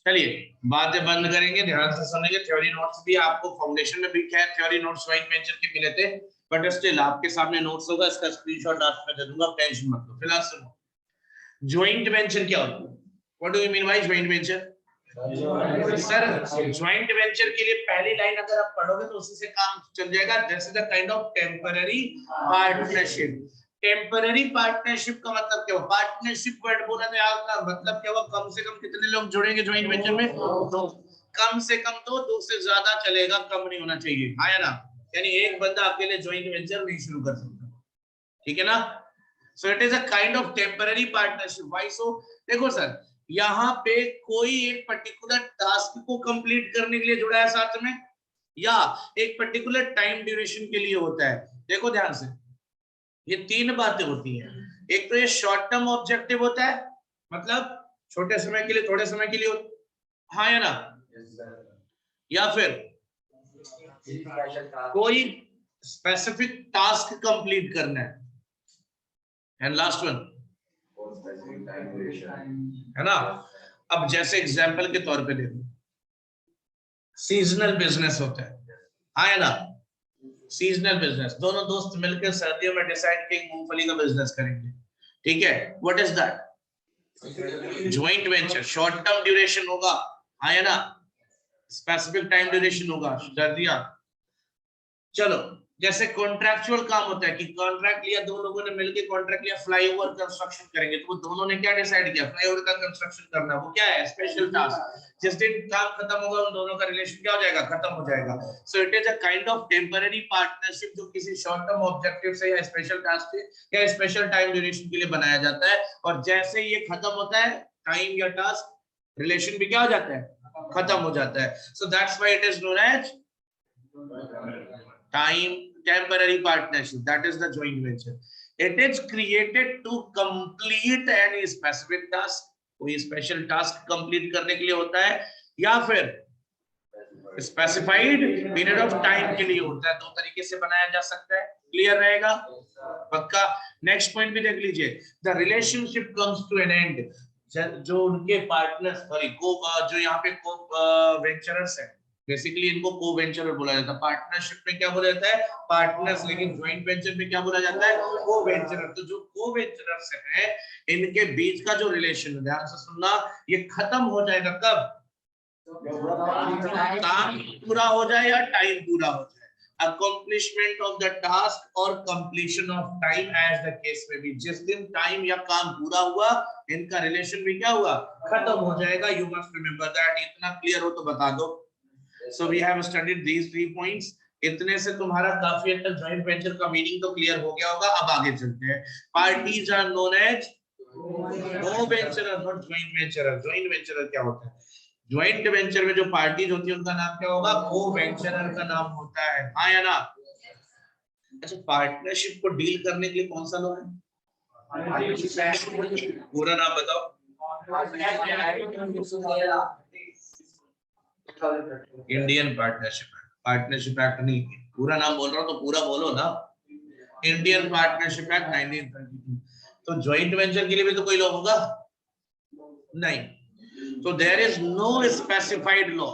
चलिए बातें बंद करेंगे, ध्यान से सुनेंगे। थ्योरी नोट्स भी आपको फाउंडेशन में भी खैर थ्योरी नोट्स ज्वाइंट वेंचर के मिले थे, बट स्टिल आपके सामने नोट्स होगा, इसका स्क्रीनशॉट लास्ट में दे दूंगा, टेंशन मत लो। फिलहाल सुनो, ज्वाइंट वेंचर क्या होता है? What do you mean by joint venture? Sir joint venture के लिए पहली लाइन अगर आप पढ़ोगे तो उसी से काम चल जाएगा। This is the kind of temporary partnership. Temporary partnership का मतलब क्या हुआ? पार्टनरशिप वर्ड बोला तो आपका मतलब क्या हुआ? कम से कम कितने लोग जुड़ेंगे ज्वाइंट वेंचर में? दो। कम से कम दो से ज्यादा चलेगा, कम नहीं होना चाहिए, आया ना? यानी एक बंदा अकेले ज्वाइंट वेंचर नहीं शुरू कर सकता, ठीक है ना? So it is a kind of temporary partnership. Why so? देखो सर, यहाँ पे कोई एक पर्टिकुलर टास्क को कंप्लीट करने के लिए जुड़ा है साथ में, या एक पर्टिकुलर टाइम ड्यूरेशन के लिए होता है। देखो ध्यान से, ये तीन बातें होती हैं। एक तो ये शॉर्ट टर्म ऑब्जेक्टिव होता है, मतलब छोटे समय के लिए, थोड़े समय के लिए हाँ या ना? या फिर कोई स्पेसिफिक टास्क कंप्लीट करना है, एंड लास्ट वन है ना? अब जैसे एग्जांपल के तौर पे देखो, सीजनल बिजनेस होता है, हाँ या ना? सीजनल बिजनेस, दोनों दोस्त मिलकर सर्दियों में डिसाइड कि मूंगफली का बिजनेस करेंगे, ठीक है? What is that? Joint venture. Short term duration होगा, हाँ या ना? स्पेसिफिक टाइम ड्यूरेशन होगा, सर्दियां। चलो, जैसे कॉन्ट्रैक्चुअल काम होता है कि कॉन्ट्रैक्ट लिया, दो लोगों ने मिलकर कॉन्ट्रैक्ट लिया, फ्लाईओवर कंस्ट्रक्शन करेंगे, तो वो दोनों ने क्या डिसाइड किया? फ्लाईओवर का कंस्ट्रक्शन करना। वो क्या है? Special task. जिस दिन काम खत्म होगा उन दोनों का रिलेशन क्या हो जाएगा? खत्म हो जाएगा। So it is a kind of temporary partnership जो किसी शॉर्ट टर्म ऑब्जेक्टिव से या स्पेशल टास्क से या स्पेशल टाइम ड्यूरेशन के लिए बनाया जाता है, और जैसे ये खत्म होता है टाइम या टास्क, रिलेशन भी क्या हो जाता है? खत्म हो जाता है। So that's why it is known as time temporary partnership, that is the joint venture. It is created to complete any specific task, कोई स्पेशल टास्क कंप्लीट करने के लिए होता है, या फिर स्पेसिफाइड पीरियड ऑफ टाइम के लिए होता है। दो तरीके से बनाया जा सकता है। क्लियर रहेगा? पक्का? नेक्स्ट पॉइंट भी देख लीजिए, the relationship comes to an end. जो उनके पार्टनर्स, सॉरी को, जो यहाँ पे को वेंचरर्स है, बेसिकली इनको को वेंचर बोला जाता है। पार्टनरशिप में क्या बोला जाता है? पार्टनर्स। लेकिन ज्वाइंट वेंचर में क्या बोला जाता है? को वेंचर। तो जो को वेंचरर्स है, इनके बीच का जो रिलेशन, ध्यान से सुनना, ये खत्म हो जाएगा कब? काम पूरा हो जाए या टाइम पूरा हो जाए। अकम्प्लिशमेंट ऑफ द टास्क और completion of time as the case में भी। जिस दिन टाइम या काम पूरा हुआ, इनका रिलेशन भी क्या हुआ? खत्म हो जाएगा। You must remember that. इतना क्लियर हो तो बता दो। So we have studied these 3 points. इतने से तुम्हारा काफी हद तक ज्वाइंट वेंचर का मीनिंग तो क्लियर हो गया होगा। अब आगे चलते हैं। Parties are known as co-venturer, not joint venturer. Joint venturer क्या होता है? ज्वाइंट वेंचर में जो पार्टीज होती है उनका नाम क्या होगा? को-वेंचरर का नाम होता है, हाँ या ना? अच्छा, पार्टनरशिप को डील करने के लिए कौन सा लॉ है? पूरा नाम बताओ। इंडियन पार्टनरशिप एक्ट नहीं, पूरा नाम बोल रहा हूं तो पूरा बोलो ना। Indian partnership act 1932। तो ज्वाइंट वेंचर के लिए भी तो कोई लॉ होगा? नहीं। तो there is no specified law.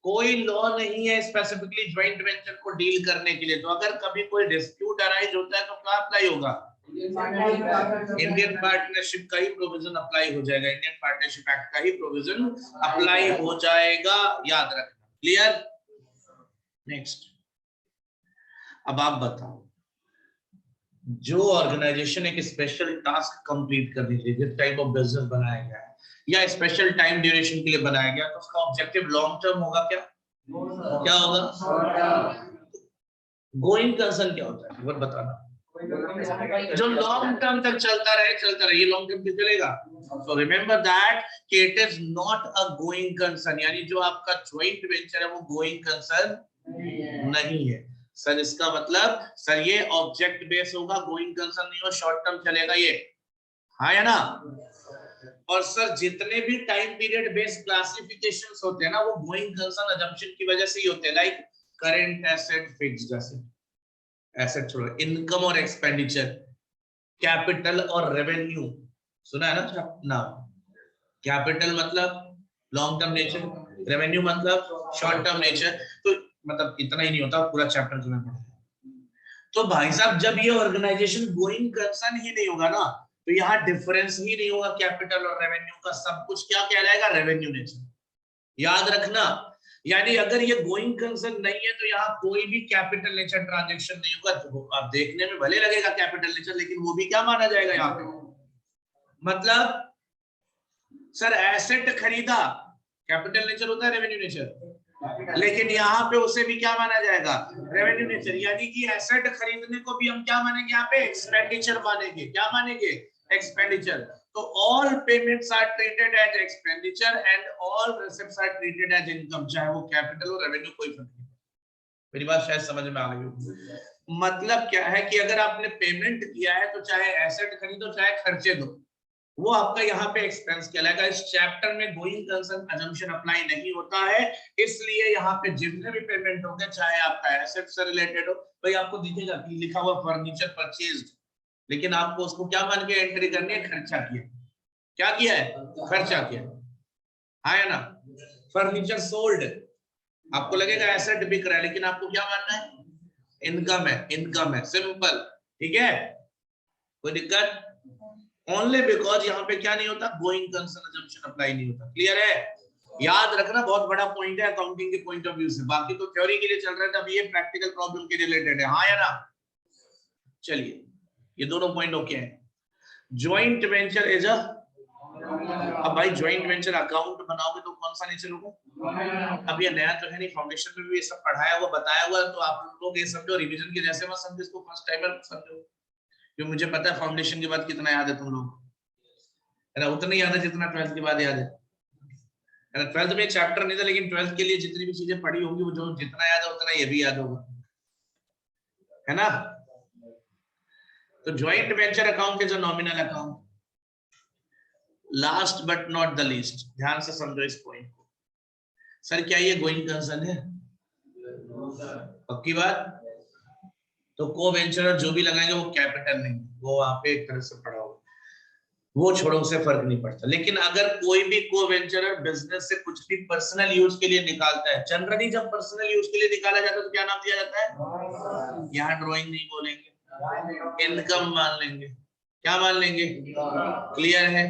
कोई लॉ नहीं है स्पेसिफिकली ज्वाइंट वेंचर को डील करने के लिए। तो अगर कभी कोई डिस्प्यूट अराइज होता है तो क्या अप्लाई होगा? इंडियन पार्टनरशिप का ही प्रोविजन अप्लाई हो जाएगा। इंडियन पार्टनरशिप एक्ट का ही प्रोविजन अप्लाई हो जाएगा, याद रखना। क्लियर? नेक्स्ट, अब आप बताओ, जो ऑर्गेनाइजेशन एक स्पेशल टास्क कंप्लीट करनी चाहिए, जिस टाइप ऑफ बिजनेस बनाया गया है या स्पेशल टाइम ड्यूरेशन के लिए बनाया गया, तो उसका ऑब्जेक्टिव लॉन्ग टर्म होगा क्या? क्या होगा? गोइंग कंसर्न क्या होता है? वो बताना। जो लॉन्ग टर्म तक चलता रहे, ये लॉन्ग टर्म तक चलेगा। सो रिमेंबर दैट कि it is not a going concern, यानी जो आपका ज्वाइंट वेंचर है वो गोइंग कंसर्न नहीं है। सर इसका मतलब, सर ये ऑब्जेक्ट बेस होगा, गोइंग कंसर्न नहीं हो, शॉर्ट टर्म चलेगा ये, हाँ या ना? और सर जितने भी टाइम पीरियड बेस्ड क्लासिफिकेशंस होते हैं ना, वो गोइंग कंसर्न अजम्पशन की वजह से ही होते हैं। Like current asset, fixed asset, asset छोड़ो, इनकम और एक्सपेंडिचर, कैपिटल और रेवेन्यू। सुना है ना नाम? कैपिटल मतलब लॉन्ग टर्म नेचर, रेवेन्यू मतलब शॉर्ट टर्म नेचर। तो मतलब इतना ही नहीं होता, पूरा चैप्टर तुम्हें पढ़ना है। तो भाई साहब जब ये ऑर्गेनाइजेशन गोइंग कंसर्न ही नहीं होगा ना, तो यहाँ डिफरेंस ही नहीं होगा कैपिटल और रेवेन्यू का, सब कुछ क्या कहलाएगा, रेवेन्यू नेचर। याद रखना, यानी अगर ये गोइंग कंसर्न नहीं है तो यहाँ कोई भी कैपिटल नेचर ट्रांजैक्शन नहीं होगा। तो अब देखने में भले लगेगा कैपिटल नेचर, लेकिन वो भी क्या माना जाएगा यहाँ पे, मतलब सर एसेट खरीदा, कैपिटल नेचर होता है रेवेन्यू नेचर, लेकिन यहाँ पे उसे भी क्या माना जाएगा, रेवेन्यू नेचर। यानी कि एसेट खरीदने को भी हम क्या मानेंगे, यहाँ पे एक्सपेंडिचर मानेंगे। क्या मानेंगे, एक्सपेंडिचर। तो all payments are treated as expenditure and all receipts are treated as income, चाहे वो कैपिटल हो रेवेन्यू, कोई फर्क नहीं। मेरी बात शायद समझ में आ गई हो। मतलब क्या है कि अगर आपने पेमेंट किया है तो चाहे एसेट खरीदो चाहे खर्चे दो, वो आपका यहाँ पे एक्सपेंस कहलाएगा। इस चैप्टर में गोइंग कंसर्न अजम्पशन अप्लाई नहीं होता है, इसलिए यहाँ पे जितने भी पेमेंट होंगे चाहे आपका एसेट से रिलेटेड हो, भाई आपको दिखेगा कि लिखा हुआ फर्नीचर परचेज्ड, लेकिन आपको उसको क्या मान के एंट्री करनी है, खर्चा किया। क्या किया है, खर्चा किया, हाँ है ना। फर्नीचर सोल्ड, आपको लगेगा एसेट बिक रहा है, लेकिन आपको क्या मानना है, इनकम है, इनकम है, सिंपल। ठीक है, कोई दिक्कत, ओनली बिकॉज यहाँ पे क्या नहीं होता, गोइंग कंसर्न अजम्पशन अप्लाई नहीं होता। क्लियर है, याद रखना, बहुत बड़ा पॉइंट है अकाउंटिंग के पॉइंट ऑफ व्यू से। बाकी तो थ्योरी के लिए चल रहा था, अब ये प्रैक्टिकल प्रॉब्लम के रिलेटेड है, हाँ या ना। चलिए ये दोनों पॉइंट ओके है। ज्वाइंट वेंचर इज अ, अब भाई ज्वाइंट वेंचर अकाउंट बनाओगे तो कौन सा नेचर होगा। अब ये नया तो है नहीं, फाउंडेशन में भी ये सब पढ़ाया हुआ बताया हुआ, तो आप लोग ये समझो, रिवीजन के जैसे मत समझो इसको, फर्स्ट टाइमर समझो। क्योंकि मुझे पता है फाउंडेशन के बाद कितना याद है तुम लोग, है ना, उतना याद है जितना 12th के बाद याद है ना। 12th में एक चैप्टर नहीं था, लेकिन 12th के लिए जितनी भी चीजें पढ़ी होंगी वो जो जितना याद है उतना ये भी याद होगा, है ना। तो joint venture account is a nominal account. Last but not the least, ध्यान से समझो इस पॉइंट को। सर क्या ये गोइंग कंसर्न है, पक्की बात। तो को वेंचर जो भी लगाएंगे वो कैपिटल नहीं, वो वहां पे एक तरह से पड़ा होगा, वो छोड़ो, उसे फर्क नहीं पड़ता। लेकिन अगर कोई भी को वेंचरर बिजनेस से कुछ भी पर्सनल यूज के लिए निकालता है, जनरली जब पर्सनल यूज के लिए निकाला जाता है तो क्या नाम दिया जाता है, यहाँ ड्राइंग नहीं बोलेंगे, इनकम मान लेंगे। क्या मान लेंगे, क्लियर है,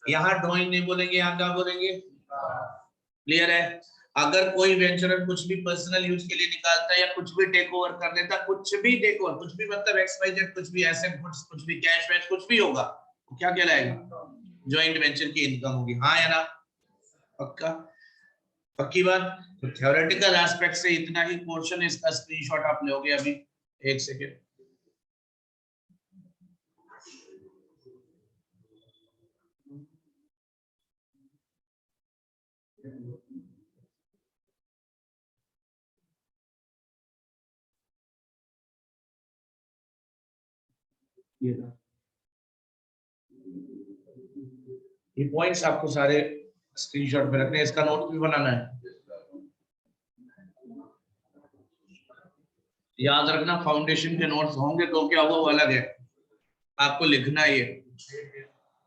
यहाँ ड्राइंग नहीं बोलेंगे, यहाँ क्या बोलेंगे, क्लियर है। अगर कोई वेंचरर कुछ भी पर्सनल यूज के लिए निकालता है या कुछ भी टेक ओवर कर लेता, कुछ भी टेक ओवर, कुछ भी मतलब एक्सवाइजेड, कुछ भी एसेट, कुछ भी कैश वैश, कुछ भी होगा, क्या कहलाएगा, जॉइंट वेंचर की इनकम होगी, हाँ या ना, पक्का, पक्की बात। तो थ्योरेटिकल एस्पेक्ट से इतना ही पोर्शन है, इसका स्क्रीनशॉट आप लोगे अभी, एक सेकेंड। ये पॉइंट्स आपको सारे स्क्रीनशॉट पे रखने हैं, इसका नोट भी बनाना है। याद रखना, फाउंडेशन के नोट्स होंगे तो क्या हुआ वो अलग है, आपको लिखना है ये।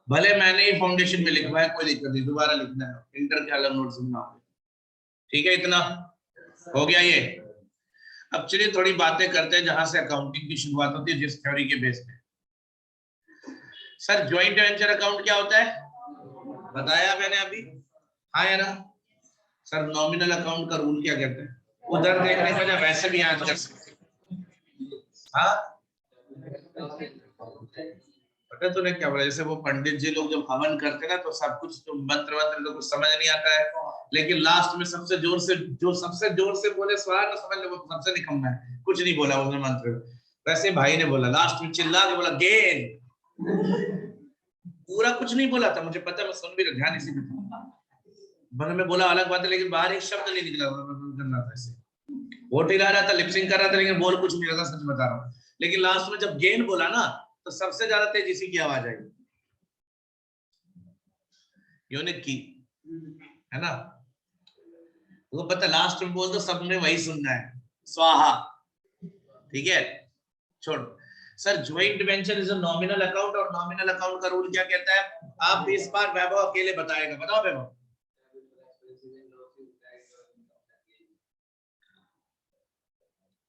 भले मैंने ही फाउंडेशन में लिखवाया, कोई दिक्कत नहीं, दोबारा लिखना है, इंटर के अलग नोट्स बनाओगे। ठीक है, इतना हो गया ये। अब चलिए थोड़ी बातें करते हैं जहां से अकाउंटिंग की शुरुआत होती है, जिस थ्योरी के बेस पे। सर ज्वाइंट वेंचर अकाउंट क्या होता है, बताया मैंने अभी, हाँ या ना। सर नॉमिनल अकाउंट का रूल क्या कहते हैं, उधर देखने का जब वैसे भी याद कर सकते, हाँ पता तूने क्या बोला, जैसे वो पंडित जी लोग जब हवन करते ना, तो सब कुछ तो मंत्र वंत्र तो कुछ समझ नहीं आता है, लेकिन लास्ट में सबसे जोर से, जो सबसे जोर से बोले स्वाहा ना समझ ले, वो सबसे निकम्मा है, कुछ नहीं बोला उसने मंत्र। वैसे भाई ने बोला, लास्ट में चिल्ला के बोला गेन, पूरा कुछ नहीं बोला था, मुझे पता, मैं सुन भी ध्यान इसी में था, मन में बोला अलग बात है, लेकिन बाहर एक शब्द नहीं निकला, करना था ऐसे, वोट हिला रहा था, लिपसिंग कर रहा था, लेकिन बोल कुछ नहीं रहा था, सच बता रहा हूँ। लेकिन लास्ट में जब गेन बोला ना, तो सबसे ज्यादा तेजी सी की आवाज आई, यूनिक की, है ना। वो पता, लास्ट में बोल दो सबने वही सुनना है, स्वाहा, ठीक है, छोड़। Sir joint venture is a nominal account, और नॉमिनल अकाउंट का रूल क्या कहता है, आप इस बार वैभव अकेले बताएगा, बताओ वैभव।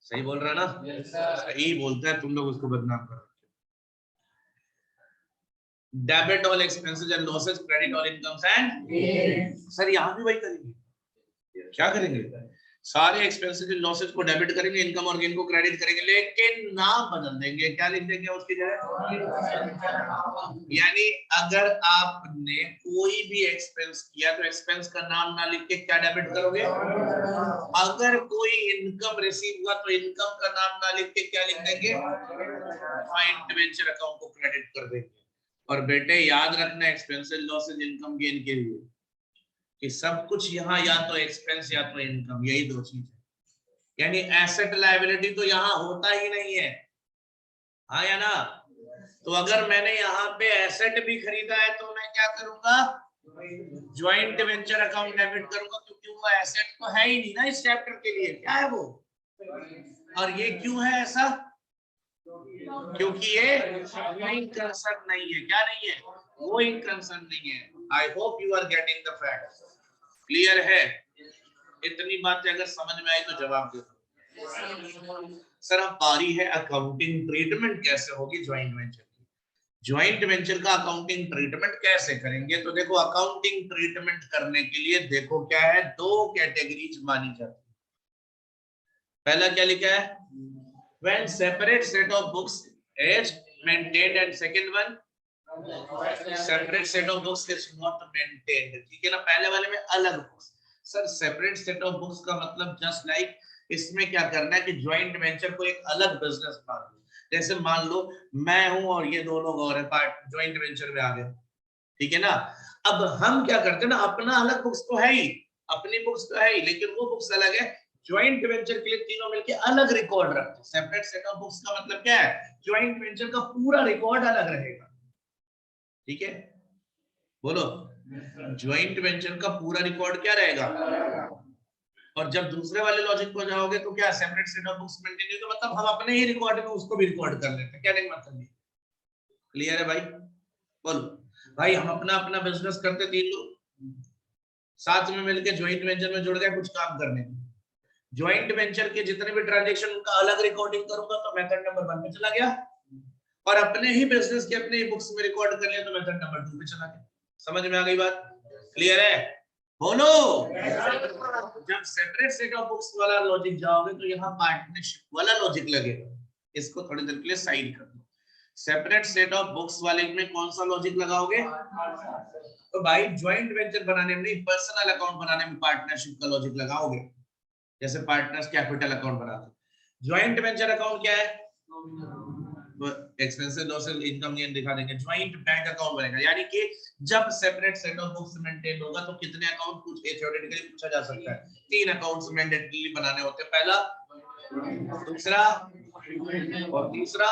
सही बोल रहा ना? सही बोलता है, तुम लोग उसको बदनाम कर रहे हो। Debit all expenses and losses, credit all incomes and, sir यहाँ भी वही करेंगे। क्या करेंगे? सारे एक्सपेंसेस एंड लॉसेस को डेबिट करेंगे, इनकम और गेन को क्रेडिट करेंगे, लेकिन नाम बदल देंगे। क्या लिख देंगे उसकी जगह? यानी अगर आपने कोई भी एक्सपेंस किया तो एक्सपेंस का नाम ना लिख के क्या डेबिट करोगे? अगर कोई इनकम रिसीव हुआ तो इनकम का नाम ना लिख के क्या लिख देंगे? जॉइंट वेंचर अकाउंट को क्रेडिट कर देंगे। और बेटे याद रखना, एक्सपेंसेस लॉसेस इनकम गेन के लिए कि सब कुछ यहाँ या तो एक्सपेंस या तो इनकम, यही दो चीज है। यानी एसेट लायबिलिटी तो यहाँ होता ही नहीं है, हाँ या ना? तो अगर मैंने यहाँ पे एसेट भी खरीदा है तो मैं क्या करूंगा? ज्वाइंट वेंचर अकाउंट डेबिट करूंगा, क्योंकि वो एसेट तो है ही नहीं ना इस चैप्टर के लिए। क्या है वो? और ये क्यों है ऐसा? क्योंकि ये गोइंग कंसर्न नहीं है। क्या नहीं है? गोइंग कंसर्न नहीं है। I hope you are getting the fact. Clear है? इतनी बातें अगर समझ में आई तो जवाब दे दो। सर अब बारी है अकाउंटिंग ट्रीटमेंट कैसे होगी ज्वाइंट वेंचर की। ज्वाइंट वेंचर का अकाउंटिंग ट्रीटमेंट कैसे करेंगे? तो देखो, अकाउंटिंग ट्रीटमेंट करने के लिए देखो क्या है, दो कैटेगरीज मानी जाती है। पहला क्या लिखा है? When separate set of books is maintained, and second one, separate set of books is not maintained. ठीक है ना? पहले वाले में अलग books. Sir separate set of books का मतलब जस्ट लाइक इसमें क्या करना है कि ज्वाइंट वेंचर को एक अलग बिजनेस मान लो। जैसे मान लो मैं हूं और ये दो लोग और है, पार्ट ज्वाइंट वेंचर में आ गए, ठीक है ना? अब हम क्या करते हैं ना, अपना अलग बुक्स तो है ही, अपनी बुक्स तो है ही, लेकिन वो बुक्स अलग है। ज्वाइंट वेंचर के लिए तीनों मिलके अलग रिकॉर्ड रखते हैं। सेपरेट सेट ऑफ बुक्स का मतलब क्या है? ज्वाइंट वेंचर का पूरा रिकॉर्ड अलग रहेगा। ठीक है, बोलो। ज्वाइंट वेंचर का पूरा रिकॉर्ड क्या रहेगा? और जब दूसरे वाले लॉजिक को जाओगे तो क्या separate set of books maintain, तो मतलब हम अपने ही रिकॉर्ड में उसको भी रिकॉर्ड कर लेते हैं। क्या नहीं मतलब ये? क्लियर है भाई? बोलो भाई, हम अपना अपना बिजनेस करते, तीन लोग साथ में मिलकर ज्वाइंट वेंचर में जुड़ गए कुछ काम करने के। ज्वाइंट वेंचर के जितने भी ट्रांजैक्शन उनका अलग रिकॉर्डिंग करूंगा तो मेथड नंबर 1 पे चला गया, और अपने ही बिजनेस के अपने ही बुक्स में रिकॉर्ड कर लिया तो मेथड नंबर 2 पे चला गया। समझ में आ गई बात? क्लियर है? बोलो। जब सेपरेट सेट ऑफ बुक्स वाला लॉजिक जाओगे तो यहाँ पार्टनरशिप वाला लॉजिक लगेगा। इसको थोड़ी देर के लिए साइड कर दो। सेपरेट सेट ऑफ बुक्स वाले में कौन सा लॉजिक लगाओगे? तो भाई ज्वाइंट वेंचर बनाने में नहीं, पर्सनल अकाउंट बनाने में पार्टनरशिप का लॉजिक लगाओगे। जैसे पार्टनर्स कैपिटल अकाउंट बनाते। ज्वाइंट वेंचर अकाउंट क्या है? एक्सपेंसेस लॉसेस इनकम गेन दिखा देंगे। ज्वाइंट बैंक अकाउंट बनेगा, यानी कि जब separate set of books maintain होगा तो कितने अकाउंट कुछ थ्योरेटिकली पूछा जा सकता है। 3 अकाउंट्स मैंडेटरी बनाने होते हैं, पहला, दूसरा और तीसरा।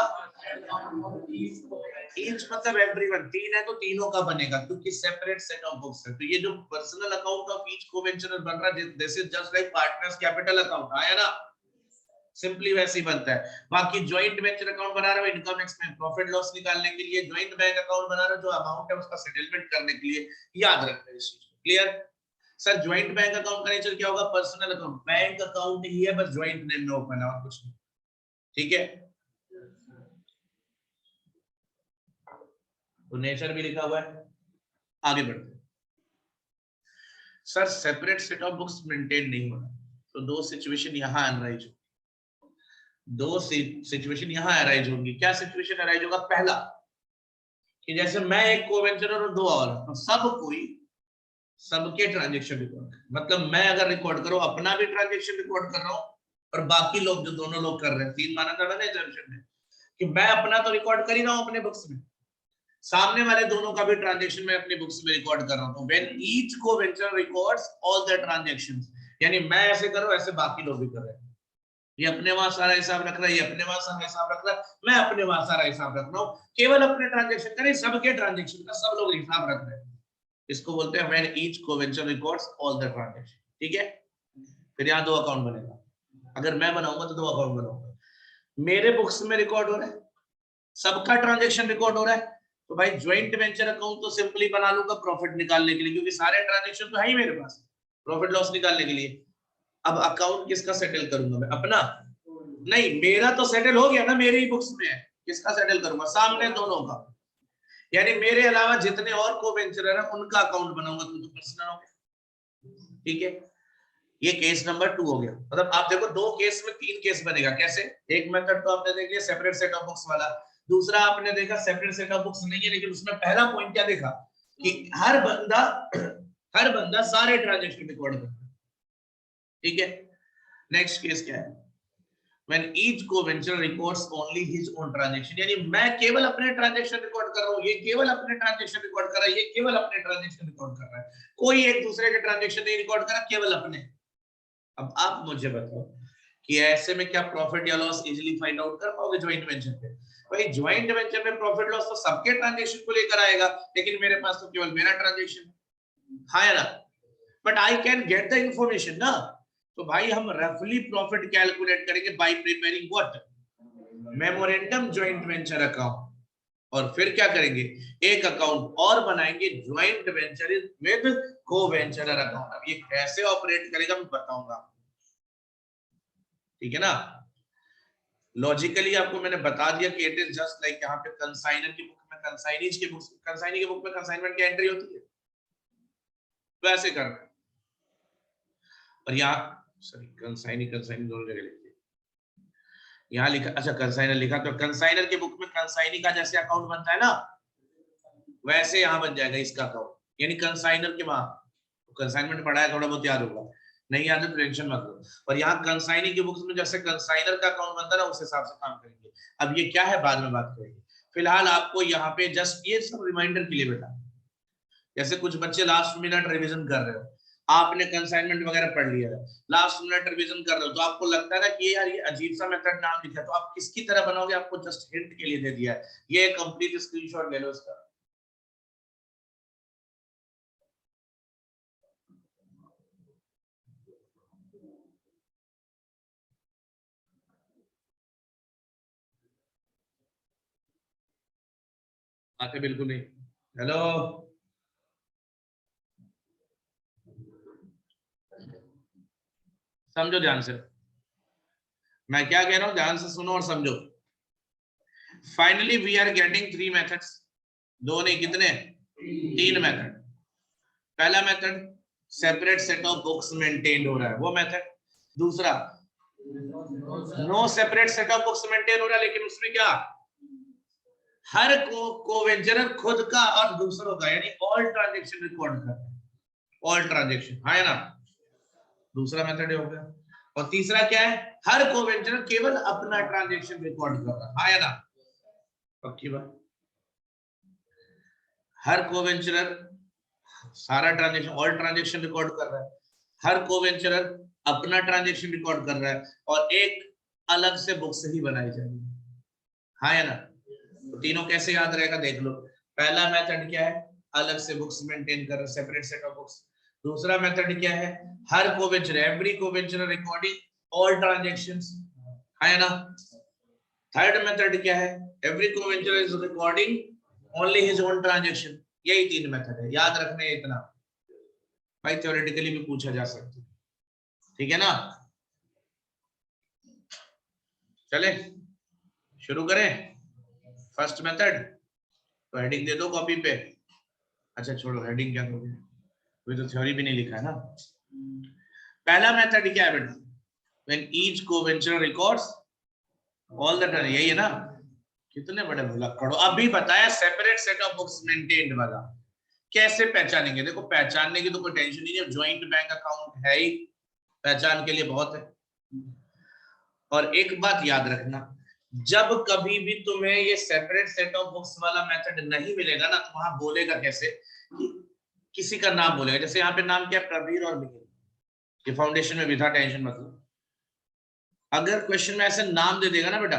ईच मतलब एवरीवन, 3 है तो तीनों का बनेगा क्योंकि सेपरेट सेट ऑफ बुक्स है। तो ये जो पर्सनल अकाउंट ऑफ ईच को-वेंचरर बन रहा है, this is just like partners capital account, आया ना? सिंपली वैसे ही बनता है। बाकी ज्वाइंट वेंचर अकाउंट बना रहे हो इनकम एक्सपेंस प्रॉफिट लॉस निकालने के लिए, ज्वाइंट बैंक अकाउंट बना रहे हो जो अमाउंट है उसका सेटलमेंट करने के लिए। याद रखना इस चीज को। Clear? Sir joint bank account का नेचर क्या होगा? पर्सनल अकाउंट, बैंक अकाउंट ही है, बस ज्वाइंट नेम में ओपन है और कुछ नहीं। ठीक है, तो नेचर भी लिखा हुआ है। आगे बढ़ते हैं। Sir separate set of books maintain नहीं हो रहा तो दो सिचुएशन यहाँ अराइज हो, दो सिचुएशन यहाँ अराइज होंगी। क्या सिचुएशन अराइज होगा? पहला कि जैसे मैं एक को-वेंचरर और दो और, तो सब कोई सबके ट्रांजैक्शन रिकॉर्ड, मतलब मैं अगर रिकॉर्ड करूं अपना भी ट्रांजैक्शन रिकॉर्ड कर रहा हूं और बाकी लोग जो दोनों लोग कर रहे हैं, 3 माना था ना एग्जाम्पशन में कि मैं अपना तो रिकॉर्ड कर ही रहा हूं अपने बुक्स में, सामने वाले दोनों का भी ट्रांजैक्शन मैं अपनी बुक्स में रिकॉर्ड कर रहा हूं। When each co-venturer records all the transactions, यानी मैं ऐसे कर रहा हूं ऐसे बाकी लोग भी कर रहे हैं। ये अपने वहां सारा हिसाब रख रहा है, ये अपने वहां सारा हिसाब रख रहा है, मैं अपने वहां सारा हिसाब रख रहा हूं। केवल अपने ट्रांजैक्शन का नहीं, सबके ट्रांजैक्शन का सब लोग हिसाब रख रहे हैं। इसको बोलते हैं when each co-venture records all the transaction. ठीक है, फिर यहाँ दो अकाउंट बनेगा। अगर मैं बनाऊंगा तो दो अकाउंट बनाऊंगा। मेरे बुक्स में रिकॉर्ड हो रहा है, सबका ट्रांजैक्शन रिकॉर्ड हो रहा है, तो भाई ज्वाइंट वेंचर अकाउंट तो सिंपली बना लूंगा प्रॉफिट निकालने के लिए, क्योंकि सारे ट्रांजैक्शन तो है ही मेरे पास प्रॉफिट लॉस निकालने के लिए। अब अकाउंट किसका सेटल करूंगा मैं? अपना। नहीं, मेरा तो सेटल हो गया ना, मेरे ही बुक्स में है, किसका सेटल करूंगा? सामने दोनों का, यानी मेरे अलावा जितने और को वेंचरर है उनका अकाउंट बनाऊंगा, तो पर्सनल हो गया। ठीक है, ये केस नंबर 2 हो गया। मतलब आप देखो, 2 केस में 3 केस बनेगा। कैसे? एक मेथड तो आपने देख लिया सेपरेट सेट ऑफ बुक्स वाला, दूसरा आपने देखा सेपरेट सेट ऑफ बुक्स नहीं है, लेकिन उसमें पहला पॉइंट क्या देखा कि हर बंदा सारे ट्रांजेक्शन रिकॉर्ड करता है। ठीक है, नेक्स्ट केस क्या है? When each co-venture records only his own transaction, यानी मैं केवल अपने ट्रांजेक्शन रिकॉर्ड कर रहा हूँ, ये केवल अपने ट्रांजेक्शन रिकॉर्ड कर रहा है, ये केवल अपने ट्रांजेक्शन रिकॉर्ड कर रहा है, कोई एक दूसरे के ट्रांजेक्शन नहीं रिकॉर्ड कर रहा, केवल अपने। अब आप मुझे बताओ कि ऐसे में क्या प्रॉफिट या लॉस इजीली फाइंड आउट कर पाओगे ज्वाइंट वेंचर पे? भाई ज्वाइंट वेंचर में प्रॉफिट लॉस तो सबके ट्रांजेक्शन को लेकर आएगा, लेकिन मेरे पास तो केवल मेरा ट्रांजेक्शन है, है ना? But I can get the information ना। तो भाई हम रफली प्रॉफिट कैलकुलेट करेंगे bye preparing what? Memorandum joint venture account. और फिर क्या करेंगे? एक अकाउंट और बनाएंगे, ज्वाइंट वेंचर विद को वेंचरर अकाउंट। अब ये कैसे ऑपरेट करेगा मैं बताऊंगा, ठीक है ना? लॉजिकली आपको मैंने बता दिया कि इट इज जस्ट लाइक यहाँ पे कंसाइनर की बुक में, कंसाइनीज की बुक, कंसाइनी की बुक में कंसाइनमेंट की एंट्री होती है, वैसे करना है। और यहाँ सॉरी, कंसाइनी कंसाइनी दोनों जगह लिखते हैं, यहाँ लिखा, अच्छा कंसाइनर लिखा, तो कंसाइनर की बुक में कंसाइनी का जैसे अकाउंट बनता है ना, वैसे यहाँ बन जाएगा इसका अकाउंट, यानी कंसाइनर के वहां कंसाइनमेंट पढ़ा है, थोड़ा बहुत याद होगा, नहीं याद है तो टेंशन मत लो। और यहाँ कंसाइनी की बुक्स में जैसे कंसाइनर का अकाउंट बनता है ना, उस हिसाब से काम करेंगे। अब ये क्या है बाद में बात करेंगे, फिलहाल आपको यहाँ पे जस्ट ये सब रिमाइंडर के लिए बेटा, जैसे कुछ बच्चे लास्ट मिनट रिवीजन कर रहे हो, आपने कंसाइनमेंट वगैरह पढ़ लिया है, लास्ट मिनट रिवीजन कर रहे हो, तो आपको लगता है ना कि यार ये अजीब सा मेथड नाम लिखा है, तो आप किसकी तरह बनाओगे? आपको जस्ट हिंट के लिए दे दिया है, ये कंप्लीट स्क्रीनशॉट ले लो इसका। आते बिल्कुल नहीं। हेलो, समझो ध्यान से, मैं क्या कह रहा हूं ध्यान से सुनो और समझो। Finally we are getting 3 methods, दो नहीं कितने? 3 मेथड। पहला method separate set of books maintain हो रहा है, वो मेथड। दूसरा no separate set of books maintain हो रहा है, लेकिन उसमें क्या, हर कोवेंचरर खुद का और दूसरों का, यानी ऑल ट्रांजेक्शन रिकॉर्ड कर रहा है, ऑल ट्रांजेक्शन, है ना? दूसरा मेथड हो गया। और तीसरा क्या है? हर कोवेंचरर केवल अपना ट्रांजेक्शन रिकॉर्ड कर रहा है ना? पक्की बात। हर कोवेंचरर सारा ट्रांजेक्शन, ऑल ट्रांजेक्शन रिकॉर्ड कर रहा है, हर कोवेंचरर अपना ट्रांजेक्शन रिकॉर्ड कर रहा है, और एक अलग से बुक से ही बनाई जाएगी, हाँ या ना? तो तीनों कैसे याद रहेगा देख लो। पहला मेथड क्या है? अलग से बुक्स मेंटेन कर, सेपरेट सेट ऑफ बुक्स। दूसरा मेथड क्या है? हर co-venture, every co-venture recording all transactions, है ना? थर्ड मेथड क्या है? Every co-venture is recording only his own transaction. यही 3 मेथड है, याद रखने इतना। भाई थ्योरेटिकली भी पूछा जा सकता है, ठीक है ना? चले शुरू करें। फर्स्ट मेथड, तो हेडिंग दे दो कॉपी पे। अच्छा छोड़ो हेडिंग क्या दोगे, कोई तो थ्योरी भी नहीं लिखा है ना। पहला मेथड क्या है बेटा? When each co-venture records all the time, यही है ना? कितने बड़े भुलक्कड़ो, अभी बताया separate set of books maintained वाला। कैसे पहचानेंगे? देखो पहचानने की तो कोई टेंशन नहीं है, ज्वाइंट बैंक अकाउंट है ही, पहचान के लिए बहुत है। और एक बात याद रखना, जब कभी भी तुम्हें ये सेपरेट सेट ऑफ बुक्स वाला मेथड नहीं मिलेगा ना, तो वहां बोलेगा कैसे कि किसी का नाम बोलेगा, जैसे यहाँ पे नाम क्या है? प्रवीर और मिहिर, ये फाउंडेशन में भी था, टेंशन मत लो। अगर क्वेश्चन में ऐसे नाम दे देगा ना बेटा,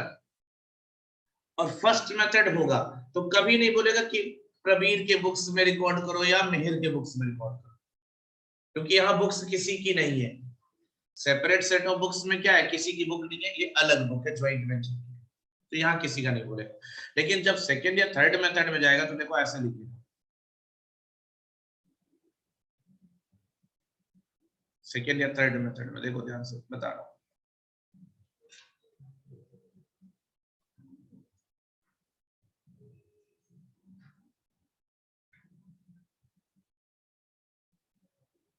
और फर्स्ट मेथड होगा, तो कभी नहीं बोलेगा कि प्रवीर के बुक्स में रिकॉर्ड करो या मिहिर के बुक्स में रिकॉर्ड करो, क्योंकि यहाँ बुक्स किसी की नहीं है। सेपरेट सेट ऑफ बुक्स में क्या है? किसी की बुक नहीं है, ये अलग बुक है ज्वाइंट वेंचर की, तो यहाँ किसी का नहीं बोलेगा। लेकिन जब सेकेंड या थर्ड मेथड में जाएगा तो देखो ऐसे लिखिए, सेकेंड या थर्ड मेथड में देखो ध्यान से बता रहा हूं।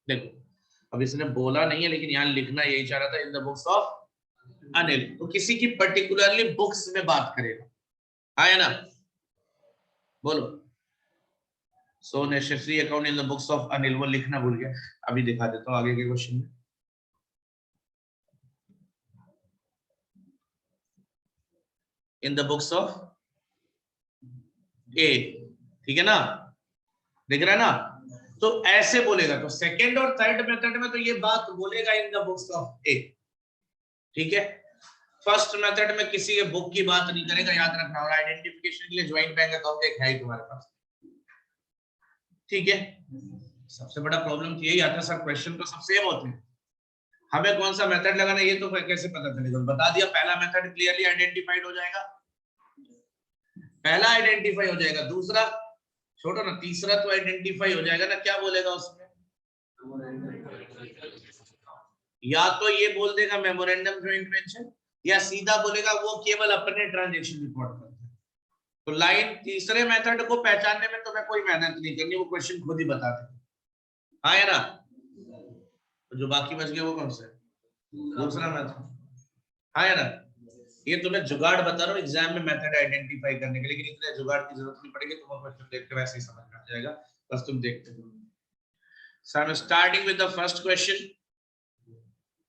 देखो अब इसने बोला नहीं है लेकिन यहाँ लिखना यही चाह रहा था, in the books of Anil, तो किसी की पर्टिकुलरली बुक्स में बात करेगा, है ना? बोलो। सो necessary account in the books of Anil, वो लिखना भूल गया, अभी दिखा देता हूँ आगे के क्वेश्चन में। इन द बुक्स ऑफ ए, ठीक है ना, दिख रहा है ना? तो ऐसे बोलेगा, तो सेकेंड और थर्ड मेथड में तो ये बात बोलेगा इन द बुक्स ऑफ ए, ठीक है। फर्स्ट मेथड में किसी के बुक की बात नहीं करेगा, याद रखना। और आइडेंटिफिकेशन के लिए ज्वाइंट बैंक अकाउंट एक है ही तुम्हारे पास, ठीक है। सबसे बड़ा प्रॉब्लम तो यही आता है सर, क्वेश्चन तो सब सेम होते हैं, हमें कौन सा मेथड लगाना है ये तो कैसे पता चलेगा? बता दिया, पहला मेथड क्लियरली आइडेंटिफाइड हो जाएगा, पहला आइडेंटिफाई हो जाएगा, दूसरा छोड़ो ना, तीसरा तो आइडेंटिफाई हो जाएगा ना। क्या बोलेगा उसमें? या तो ये बोल देगा मेमोरेंडम ज्वाइंट वेंचर, या सीधा बोलेगा वो केवल अपने ट्रांजैक्शन रिपोर्ट करता है। तो लाइन तीसरे मेथड को पहचानने में तुम्हें कोई मेहनत नहीं करनी, वो क्वेश्चन खुद ही बताते हैं, हाँ है ना? तो जो बाकी बच गए वो कौन से? दूसरा मेथड, हाँ है ना? ये तुम्हें जुगाड़ बता रहा हूँ एग्जाम में मेथड आइडेंटिफाई करने के, लेकिन इतने जुगाड़ की जरूरत नहीं पड़ेगी, तुम्हें क्वेश्चन देख के वैसे ही समझ में आ जाएगा, बस तुम देखते हो। So I am starting with the first question,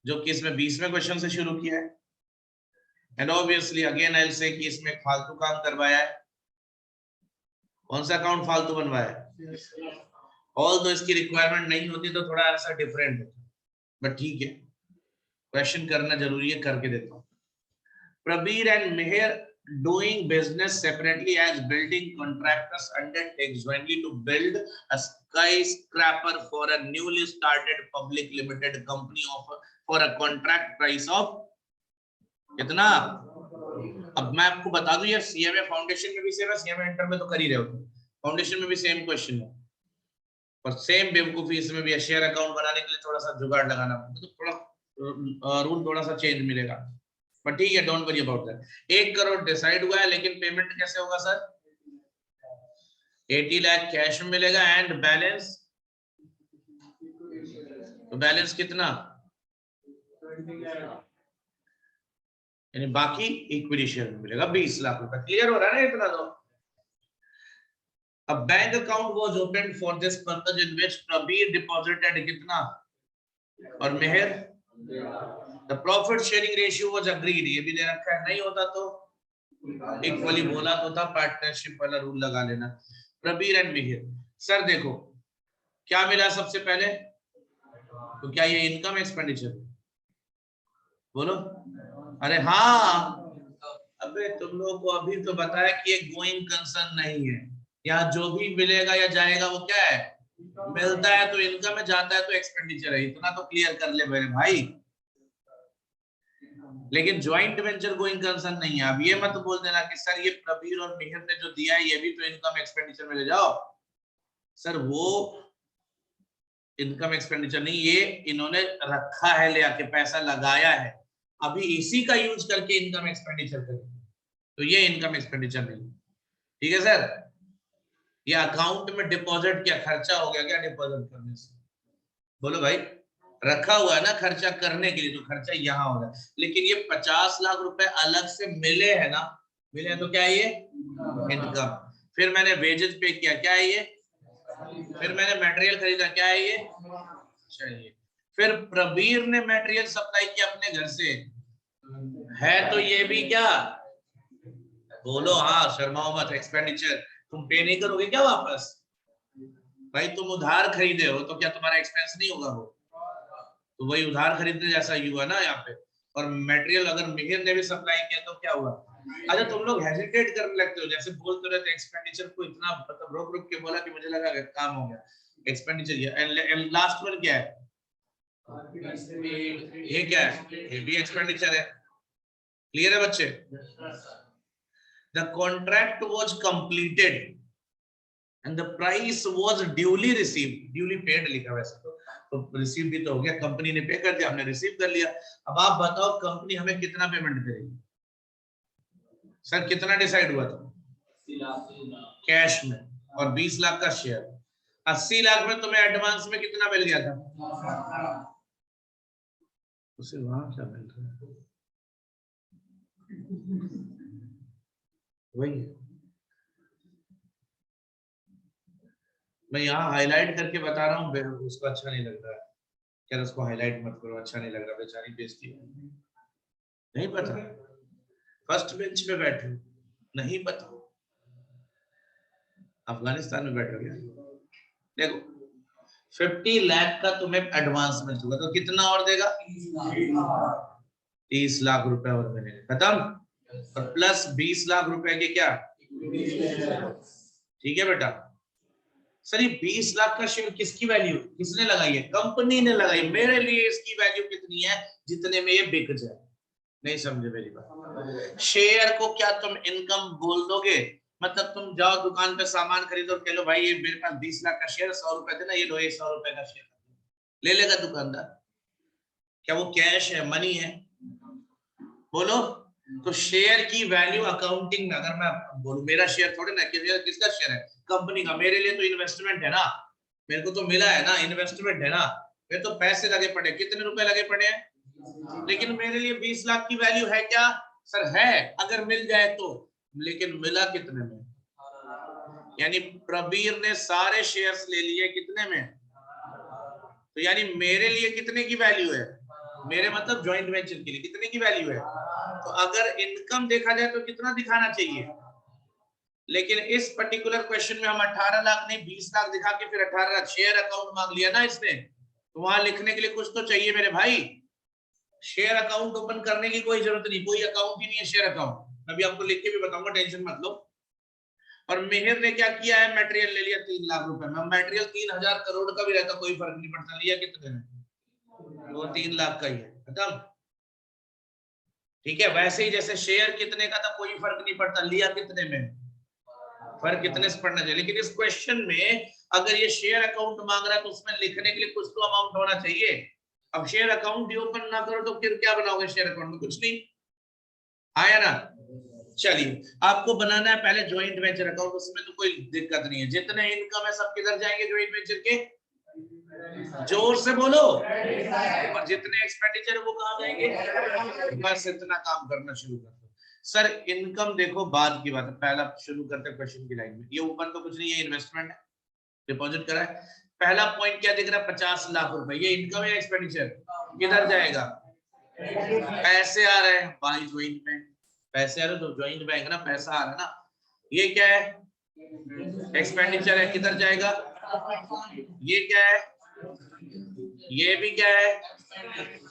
जो कि इसमें 20वें क्वेश्चन से शुरू किया है। And obviously again I will say कि इसमें फालतू काम करवाया है। कौन सा अकाउंट फालतू बनवाया है? ऑल दो इसकी रिक्वायरमेंट नहीं होती तो थोड़ा ऐसा डिफरेंट होता, बट ठीक है, क्वेश्चन करना जरूरी है, करके देता हूँ। Prabir and Meher doing business separately as building contractors undertake jointly to build a skyscraper for a newly started public limited company for a contract price of कितना? अब मैं आपको बता दूं यार, सीएमए फाउंडेशन में भी सेम है, सीएमए इंटर में तो कर ही रहे हो, फाउंडेशन में भी सेम क्वेश्चन है, और सेम बेवकूफी इसमें भी है। शेयर अकाउंट बनाने के लिए थोड़ा सा जुगाड़ लगाना, तो थोड़ा रूल थोड़ा सा चेंज मिलेगा, पर ठीक है, don't worry about that. 1 crore decide हुआ है, लेकिन पेमेंट कैसे होगा सर? 80 लाख कैश में मिलेगा, एंड बैलेंस, तो बैलेंस कितना? यानी बाकी इक्विटी शेयर में मिलेगा 20 लाख रुपए। क्लियर हो रहा है ना इतना? तो अब bank account was open for this purpose in which Prabir deposited कितना और Mehar, the profit sharing ratio was agreed, ये भी दे रखा है, नहीं होता तो इक्वली बोला तो था, पार्टनरशिप वाला रूल लगा लेना। प्रबीर एंड मिहिर, सर देखो क्या मिला सबसे पहले, तो क्या ये इनकम एक्सपेंडिचर? बोलो, अरे हाँ, अबे तुम लोगों को अभी तो बताया कि ये गोइंग कंसर्न नहीं है, यहाँ जो भी मिलेगा या जाएगा वो क्या है? मिलता है तो इनकम है, जाता है तो एक्सपेंडिचर है, इतना तो क्लियर कर ले मेरे भाई। लेकिन ज्वाइंट वेंचर गोइंग कंसर्न नहीं है। अब ये मत बोल देना कि सर ये प्रबीर और मिहिर ने जो दिया है ये भी तो इनकम एक्सपेंडिचर में ले जाओ, सर वो इनकम एक्सपेंडिचर नहीं, ये इन्होंने रखा है, ले आके पैसा लगाया है, अभी इसी का यूज करके इनकम एक्सपेंडिचर करेंगे, तो ये इनकम एक्सपेंडिचर नहीं। ठीक है सर, ये अकाउंट में डिपॉजिट क्या खर्चा हो गया क्या डिपॉजिट करने से? बोलो भाई, रखा हुआ है ना खर्चा करने के लिए, तो खर्चा यहाँ हो रहा है। लेकिन ये 50 लाख रुपए अलग से मिले है ना, मिले तो क्या है ये? इनकम। फिर मैंने वेजेस पे किया, क्या है ये? फिर मैंने मटेरियल खरीदा, क्या है ये? चाहिए। फिर प्रबीर ने मटेरियल सप्लाई किया अपने घर से, है तो ये भी क्या? बोलो हाँ, शर्माओ मत, एक्सपेंडिचर। तुम पे नहीं करोगे क्या वापस? भाई तुम उधार खरीदे हो तो क्या तुम्हारा एक्सपेंस नहीं होगा वो? तो वही उधार खरीदने जैसा ही हुआ ना यहाँ पे। और मटेरियल अगर मिहिर ने भी सप्लाई किया तो क्या हुआ? अच्छा तुम लोग हेजिटेट करने लगते हो, जैसे बोलते रहते एक्सपेंडिचर को, इतना मतलब रोक रोक के बोला कि मुझे लगा काम हो गया। एक्सपेंडिचर एंड लास्ट वन क्या है? ये क्या है? ये भी एक्सपेंडिचर है। क्लियर है बच्चे? The contract was completed and the price was duly received, duly paid लिखा वैसे तो रिसीव भी तो हो गया, कंपनी ने पे कर दिया, हमने रिसीव कर लिया। अब आप बताओ कंपनी हमें कितना पेमेंट करेगी? सर कितना डिसाइड हुआ था? कैश में, और 20 लाख का शेयर। 80 लाख में तुम्हें एडवांस में कितना मिल गया था? उसे वहां क्या मिल रहा है? वही मैं यहाँ हाईलाइट करके बता रहा हूँ, उसको अच्छा नहीं लग रहा है, क्या उसको हाईलाइट मत करो, अच्छा नहीं लग रहा, बेचारी बेइज्जती है। नहीं पता, फर्स्ट बेंच पे बैठे हो, नहीं पता, अफगानिस्तान में बैठोगे। देखो 50 लाख का तुम्हें एडवांस मिल चुका, तो कितना और देगा? 30 लाख रुपए और मिलेंगे, खत्म। और प्लस 20 लाख रुपए के क्या? ठीक है बेटा। सर ये 20 लाख का शेयर किसकी वैल्यू, किसने लगाई है? कंपनी ने लगाई। मेरे लिए इसकी वैल्यू कितनी है? जितने में ये बिक जाए। नहीं समझे मेरी बात? शेयर को क्या तुम इनकम बोल दोगे? मतलब तुम जाओ दुकान पे सामान खरीदो और कह लो भाई ये मेरे पास 20 लाख का शेयर, 100 रुपए देना, ये लो 100 रुपए का शेयर। ले लेगा दुकानदार? क्या वो कैश है, मनी है? बोलो। तो शेयर की वैल्यू अकाउंटिंग में, अगर मैं बोलूं मेरा शेयर थोड़े ना, किसका शेयर है? कंपनी का। मेरे लिए तो इन्वेस्टमेंट है ना, मेरे को तो मिला है ना, इन्वेस्टमेंट है ना, मेरे तो पैसे लगे पड़े। कितने रुपए लगे पड़े हैं? लेकिन मेरे लिए 20 लाख की वैल्यू है क्या? सर है, अगर मिल जाए तो। लेकिन मिला कितने में? यानी प्रबीर ने सारे शेयर्स ले लिए, कितने में? तो यानी मेरे लिए कितने की वैल्यू है? मेरे मतलब ज्वाइंट वेंचर के लिए कितने की वैल्यू है? तो अगर इनकम देखा जाए तो कितना दिखाना चाहिए? लेकिन इस पर्टिकुलर क्वेश्चन में हम 18 लाख नहीं 20 लाख दिखा के फिर 18 लाख शेयर अकाउंट मांग लिया ना इसने, तो वहां लिखने के लिए कुछ तो चाहिए मेरे भाई। शेयर अकाउंट ओपन करने की कोई जरूरत नहीं, कोई अकाउंट ही नहीं है शेयर अकाउंट। मैं भी आपको लिख के भी बताऊंगा, टेंशन मत लो। और मेहर ने क्या किया है? मटेरियल ले लिया 3 लाख रुपए में। मटेरियल 3000 करोड़ का भी रहता कोई फर्क नहीं पड़ता, लिया कितने में? वो 3 लाख का ही है, खत्म। ठीक है, वैसे ही जैसे शेयर कितने का था कोई फर्क नहीं पड़ता, लिया कितने में, फर्क कितने से पड़ना चाहिए। लेकिन इस क्वेश्चन में अगर ये शेयर अकाउंट मांग रहा है तो उसमें लिखने के लिए कुछ तो अमाउंट होना चाहिए। अब शेयर अकाउंट ही ओपन ना करो तो फिर क्या बनाओगे शेयर अकाउंट में? कुछ नहीं आया ना। चलिए आपको बनाना है पहले ज्वाइंट वेंचर अकाउंट, उसमें तो कोई दिक्कत नहीं है। जितने इनकम है सब किधर जाएंगे ज्वाइंट वेंचर के? जोर से बोलो। और जितने एक्सपेंडिचर है वो कहां जाएंगे? बस इतना काम करना शुरू कर दो। सर इनकम देखो बाद की बात है, पहला शुरू करते हैं क्वेश्चन की लाइन में। ये ऊपर तो कुछ नहीं है, इन्वेस्टमेंट है, डिपॉजिट करा है। पहला पॉइंट क्या दिख रहा है? 50 लाख रुपए। ये इनकम है एक्सपेंडिचर? किधर जाएगा? पैसे आ रहे हैं बाई ज्वाइंट बैंक, पैसे आ रहे तो ज्वाइंट बैंक ना, पैसा आ रहा है ना। ये क्या है? एक्सपेंडिचर है, किधर जाएगा? ये क्या है? ये भी क्या है?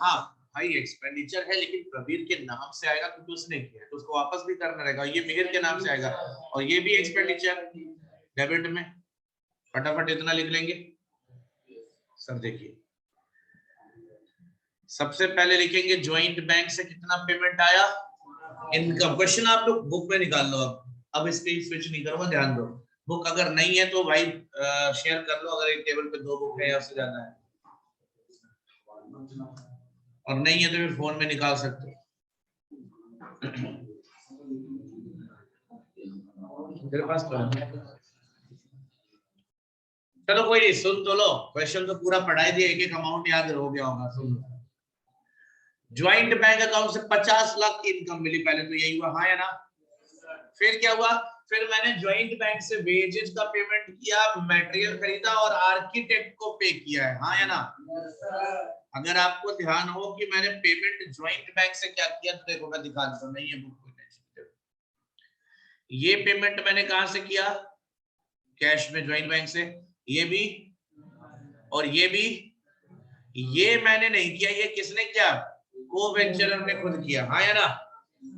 हाँ भाई एक्सपेंडिचर है, लेकिन प्रबीर के नाम से आएगा क्योंकि उसने किया है, तो उसको वापस भी करना रहेगा। ये मेहर के नाम से आएगा और ये भी एक्सपेंडिचर डेबिट में। फटाफट इतना लिख लेंगे। सर देखिए सबसे पहले लिखेंगे ज्वाइंट बैंक से कितना पेमेंट आया? इनकम। क्वेश्चन आप लोग बुक में निकाल लो। अब इसके स्विच नहीं करूंगा, ध्यान दो। बुक अगर नहीं है तो भाई शेयर कर लो, अगर एक टेबल पे 2 बुक है या उससे ज्यादा है, और नहीं है तो फिर फोन में निकाल सकते हो। तेरे पास तो है। चलो कोई नहीं, सुन तो लो, क्वेश्चन तो पूरा पढ़ाई दिया, एक एक अमाउंट याद हो गया होगा। सुन लो, ज्वाइंट बैंक अकाउंट से 50 लाख की इनकम मिली, पहले तो यही हुआ, हाँ या ना? फिर क्या हुआ? फिर मैंने ज्वाइंट बैंक से वेजेस का पेमेंट किया, मटेरियल खरीदा और आर्किटेक्ट को पे किया है, हाँ या ना? अगर आपको ध्यान हो कि मैंने पेमेंट ज्वाइंट बैंक से क्या किया तो देखो मैं दिखा देता हूं, नहीं है बुक। ये पेमेंट मैंने कहां से किया? कैश में ज्वाइंट बैंक से। ये भी और ये भी। ये मैंने नहीं किया, ये किसने किया? को वेंचरर ने खुद किया, हाँ या ना?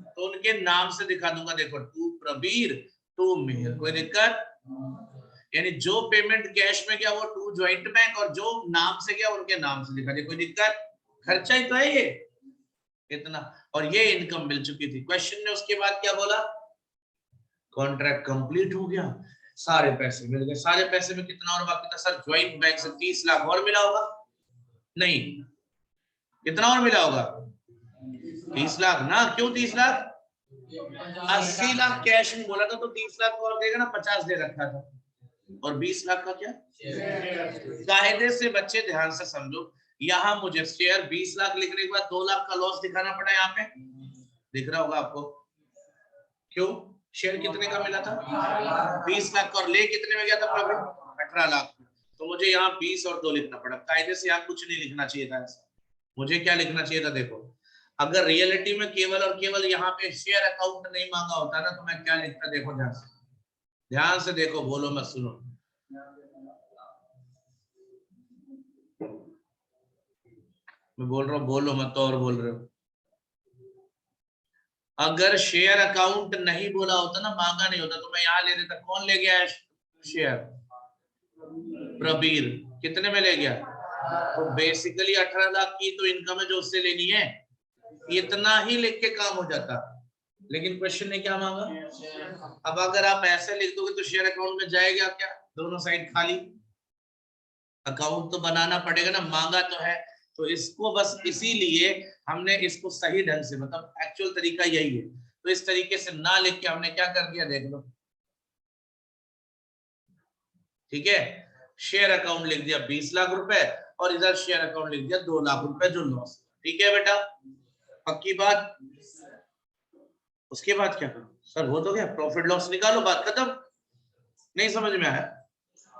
तो उनके नाम से दिखा दूंगा, देखो टू प्रबीर टू मेहर, कोई दिक्कत? यानी जो पेमेंट कैश में गया वो टू ज्वाइंट बैंक, और जो नाम से गया उनके नाम से दिखा दिया, कोई दिक्कत? खर्चा ही तो है ये इतना। और ये इनकम मिल चुकी थी। क्वेश्चन ने उसके बाद क्या बोला? कॉन्ट्रैक्ट कंप्लीट हो गया, सारे पैसे मिल गए। सारे पैसे में कितना और बाकी था? सर ज्वाइंट बैंक से 30 लाख और मिला होगा। नहीं, कितना और मिला होगा? 30 लाख ना। क्यों 30 लाख? 80 लाख कैश में बोला था तो 30 लाख और देगा ना, 50 दे रखा था। और 20 लाख का क्या? कायदे से बच्चे ध्यान से समझो, यहाँ मुझे शेयर 20 लाख लिखने के बाद 2 लाख का लॉस दिखाना पड़ा, यहाँ पे दिख रहा होगा आपको। क्यों? शेयर कितने का मिला था? 20 लाख का, और ले कितने में गया था प्रॉफिट? 18 लाख। तो मुझे यहाँ 20 और 2 लिखना पड़ा। कायदे से यहाँ कुछ नहीं लिखना चाहिए था ऐसा। मुझे क्या लिखना चाहिए था? देखो, अगर रियलिटी में केवल और केवल यहाँ पे शेयर अकाउंट नहीं मांगा होता ना, तो मैं क्या लिखता? देखो ध्यान से देखो, बोलो मत, सुनो। मैं बोल रहा हूँ, बोलो मत, तो और बोल रहे हो। अगर शेयर अकाउंट नहीं बोला होता ना, मांगा नहीं होता, तो मैं यहाँ ले देता। कौन ले गया है शेयर? प्रबीर। कितने में ले गया? तो बेसिकली 18 लाख की तो इनकम है जो उससे लेनी है, इतना ही लिख के काम हो जाता। लेकिन क्वेश्चन ने क्या मांगा? अब अगर आप ऐसे लिख दोगे तो शेयर अकाउंट में जाएगा क्या? दोनों साइड खाली। अकाउंट तो बनाना पड़ेगा ना, मांगा तो है। तो इसको बस इसीलिए हमने इसको सही ढंग से, मतलब एक्चुअल तरीका यही है, तो इस तरीके से ना लिख के हमने क्या कर दिया, देख लो। ठीक है, शेयर अकाउंट लिख दिया 20 लाख रुपए, और इधर शेयर अकाउंट लिख दिया 2 लाख रुपए जो लॉस। ठीक है बेटा, पक्की बात। उसके बाद क्या करो सर? हो तो गया, प्रॉफिट लॉस निकालो, बात खत्म। नहीं समझ में आया?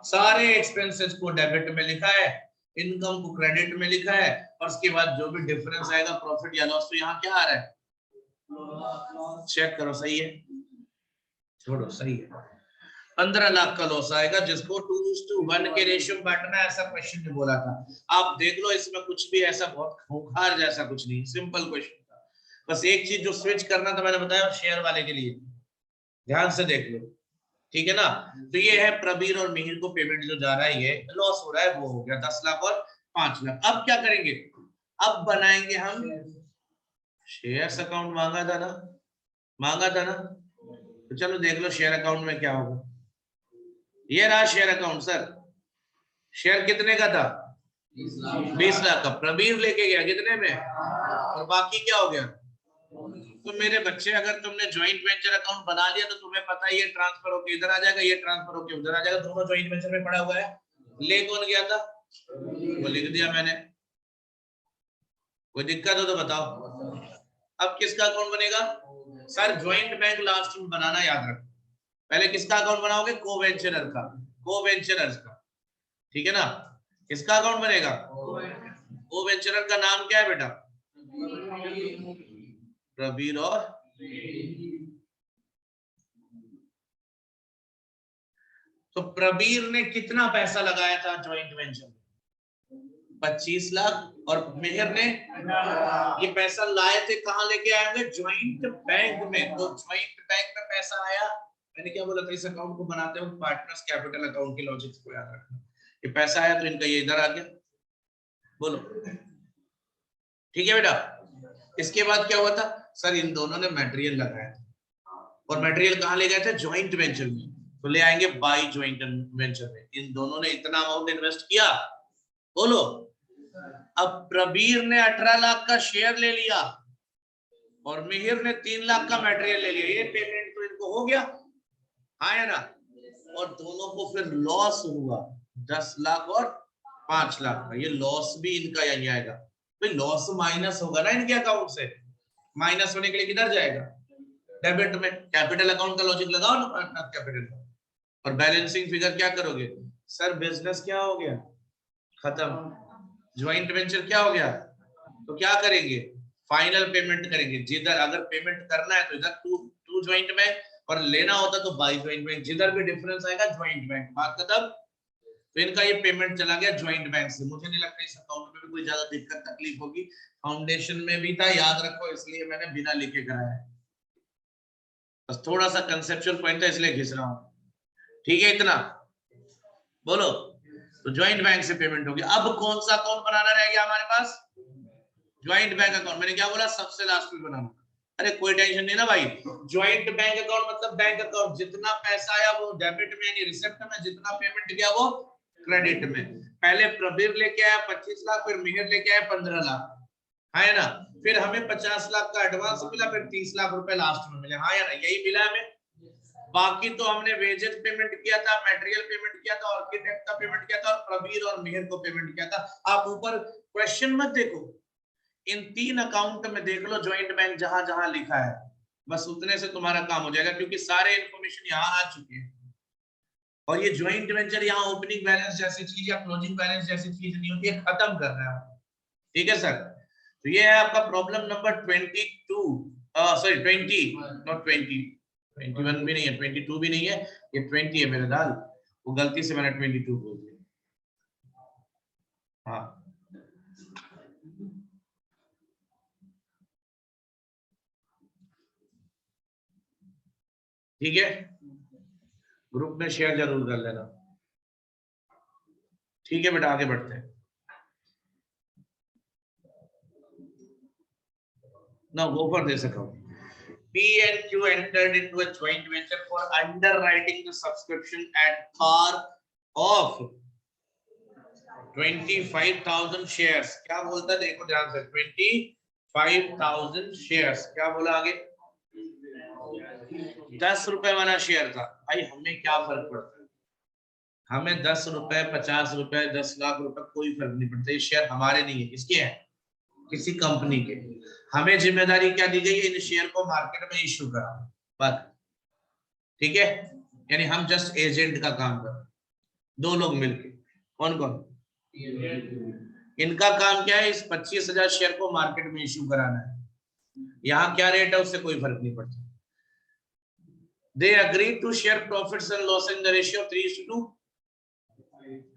सारे एक्सपेंसेस को डेबिट में लिखा है, इनकम को क्रेडिट में लिखा है, और उसके बाद जो भी डिफरेंस आएगा प्रॉफिट या लॉस, तो यहाँ क्या आ रहा है? चेक करो, सही है? छोड़ो, सही है। 15 लाख का लॉस आएगा, जिसको 2:1 के रेशियो में बांटना, ऐसा क्वेश्चन ने बोला था। आप देख लो, इसमें कुछ भी ऐसा बहुत खूंखार जैसा कुछ नहीं, सिंपल क्वेश्चन था। बस एक चीज जो स्विच करना था, मैंने बताया शेयर वाले के लिए, ध्यान से देख लो। ठीक है ना? तो ये है प्रबीर और मिहिर को पेमेंट जो जा रहा है, ये लॉस हो रहा है, वो हो गया 10 लाख और 5 लाख। अब क्या करेंगे? अब बनाएंगे हम शेयर्स अकाउंट। मांगा था ना, मांगा था ना, तो चलो देख लो शेयर अकाउंट में क्या होगा। ये रहा शेयर अकाउंट सर। शेयर कितने का था? 20 लाख का। प्रबीर लेके गया कितने में, और बाकी क्या हो गया? तो मेरे बच्चे, अगर तुमने ज्वाइंट वेंचर अकाउंट बना लिया, तो तुम्हें पता है ये ट्रांसफर होके इधर आ जाएगा, ये ट्रांसफर होके उधर आ जाएगा, दोनों ज्वाइंट वेंचर में पड़ा हुआ है। ले कौन गया था? वो लिख दिया मैंने। कोई दिक्कत हो तो बताओ। अब किसका अकाउंट बनेगा? सर ज्वाइंट बैंक लास्ट में बनाना, याद रखो। पहले किसका अकाउंट बनाओगे? को-वेंचरर का, को-वेंचरर्स का। ठीक है ना? किसका अकाउंट बनेगा? को-वेंचरर का नाम क्या है बेटा? प्रबीर और तो प्रबीर ने कितना पैसा लगाया था ज्वाइंट वेंचर में? 25 लाख। और मेहर ने ये पैसा लाए थे, कहां लेके आए होंगे? ज्वाइंट बैंक में। तो ज्वाइंट बैंक में पैसा आया। मैंने क्या बोला था? इस अकाउंट को बनाते वक्त पार्टनर्स कैपिटल अकाउंट के लॉजिक्स को याद रखना। ये पैसा आया तो इनका ये इधर आ गया, बोलो। ठीक है बेटा? इसके बाद क्या हुआ था? सर इन दोनों ने मटेरियल लगाया था, और मटेरियल कहां ले गए थे? ज्वाइंट वेंचर में। तो ले आएंगे बाई ज्वाइंट वेंचर में। इन दोनों ने इतना अमाउंट इन्वेस्ट किया, बोलो। अब प्रबीर ने 18 लाख का शेयर ले लिया, और मिहिर ने 3 लाख का मटेरियल ले लिया। ये पेमेंट तो इनको हो गया, हाँ है ना? और दोनों को फिर लॉस हुआ 10 लाख और 5 लाख का। ये लॉस भी इनका यही आएगा। भाई लॉस माइनस होगा ना इनके अकाउंट से। माइनस होने के लिए किधर जाएगा? डेबिट में। कैपिटल अकाउंट का लॉजिक लगाओ ना, पार्टनर कैपिटल का। और बैलेंसिंग फिगर क्या करोगे? सर बिजनेस क्या हो गया? खत्म। ज्वाइंट वेंचर क्या हो गया? तो क्या करेंगे? फाइनल पेमेंट करेंगे। जिधर अगर पेमेंट करना है तो इधर टू ज्वाइंट में, और लेना होता तो बाई ज्वाइंट बैंक। जिधर भी डिफरेंस आएगा ज्वाइंट बैंक, बात खत्म। तो इनका ये पेमेंट चला गया ज्वाइंट बैंक से। मुझे नहीं लगता इस अकाउंट में भी कोई ज्यादा दिक्कत तकलीफ होगी। फाउंडेशन में भी था, याद रखो, इसलिए मैंने बिना लिखे कराया है। बस थोड़ा सा कंसेप्चुअल पॉइंट है, इसलिए घिस रहा हूं। ठीक है इतना, बोलो। तो ज्वाइंट बैंक से पेमेंट होगी। अब कौन सा अकाउंट बनाना रह गया हमारे पास? Joint bank account. मैंने क्या बोला? सबसे लास्ट में बनाना। अरे कोई टेंशन नहीं ना भाई। ज्वाइंट बैंक अकाउंट मतलब बैंक अकाउंट, जितना पैसा आया वो डेबिट में यानी रिसिप्ट में, जितना पेमेंट गया वो क्रेडिट में। पहले प्रबीर लेके आया 25 लाख, फिर मिहिर लेके आया 15 लाख, है ना? फिर हमें 50 लाख का एडवांस मिला, फिर 30 लाख रुपए लास्ट में मिले, हाँ या ना? यही मिला हमें। बाकी तो हमने वेजेस पेमेंट किया था, मटेरियल पेमेंट किया था, आर्किटेक्ट का पेमेंट किया था, और प्रवीर और मेहर को पेमेंट किया था। आप ऊपर क्वेश्चन मत देखो, इन 3 अकाउंट में देख लो ज्वाइंट बैंक जहां जहां लिखा है, बस उतने से तुम्हारा काम हो जाएगा, क्योंकि सारे इंफॉर्मेशन यहाँ आ चुके हैं। और ये ज्वाइंट वेंचर यहाँ ओपनिंग बैलेंस जैसी चीज या क्लोजिंग बैलेंस जैसी चीज नहीं होती है, खत्म कर रहा है। ठीक है सर, तो ये है आपका प्रॉब्लम नंबर 22, सॉरी 20, नॉट 20, 21 भी नहीं है, 22 भी नहीं है, ये 20 है मेरे दाल, वो गलती से मैंने 22 बोल दिया। हाँ ठीक है, ग्रुप में शेयर जरूर कर लेना। ठीक है बेटा, आगे बढ़ते हैं। Now go for this account. P and Q entered into a joint venture for underwriting the subscription at par of 25,000 shares. क्या बोलता है देखो ध्यान से, 25,000 shares, क्या बोला आगे? 10 रुपए वाला शेयर था। भाई हमें क्या फर्क पड़ता है, हमें 10 रुपए, 50 रुपए, 10 लाख रुपए कोई फर्क नहीं पड़ता, ये शेयर हमारे नहीं है, किसके हैं? किसी कंपनी के। हमें जिम्मेदारी क्या दी गई है, इन शेयर को मार्केट में इश्यू करा, बस। ठीक है, यानी हम जस्ट एजेंट का काम कर, दो लोग मिलके। कौन कौन? इनका काम क्या है, इस 25,000 शेयर को मार्केट में इश्यू कराना है। यहाँ क्या रेट है उससे कोई फर्क नहीं पड़ता। They agree to share profits and loss in the ratio 3:2।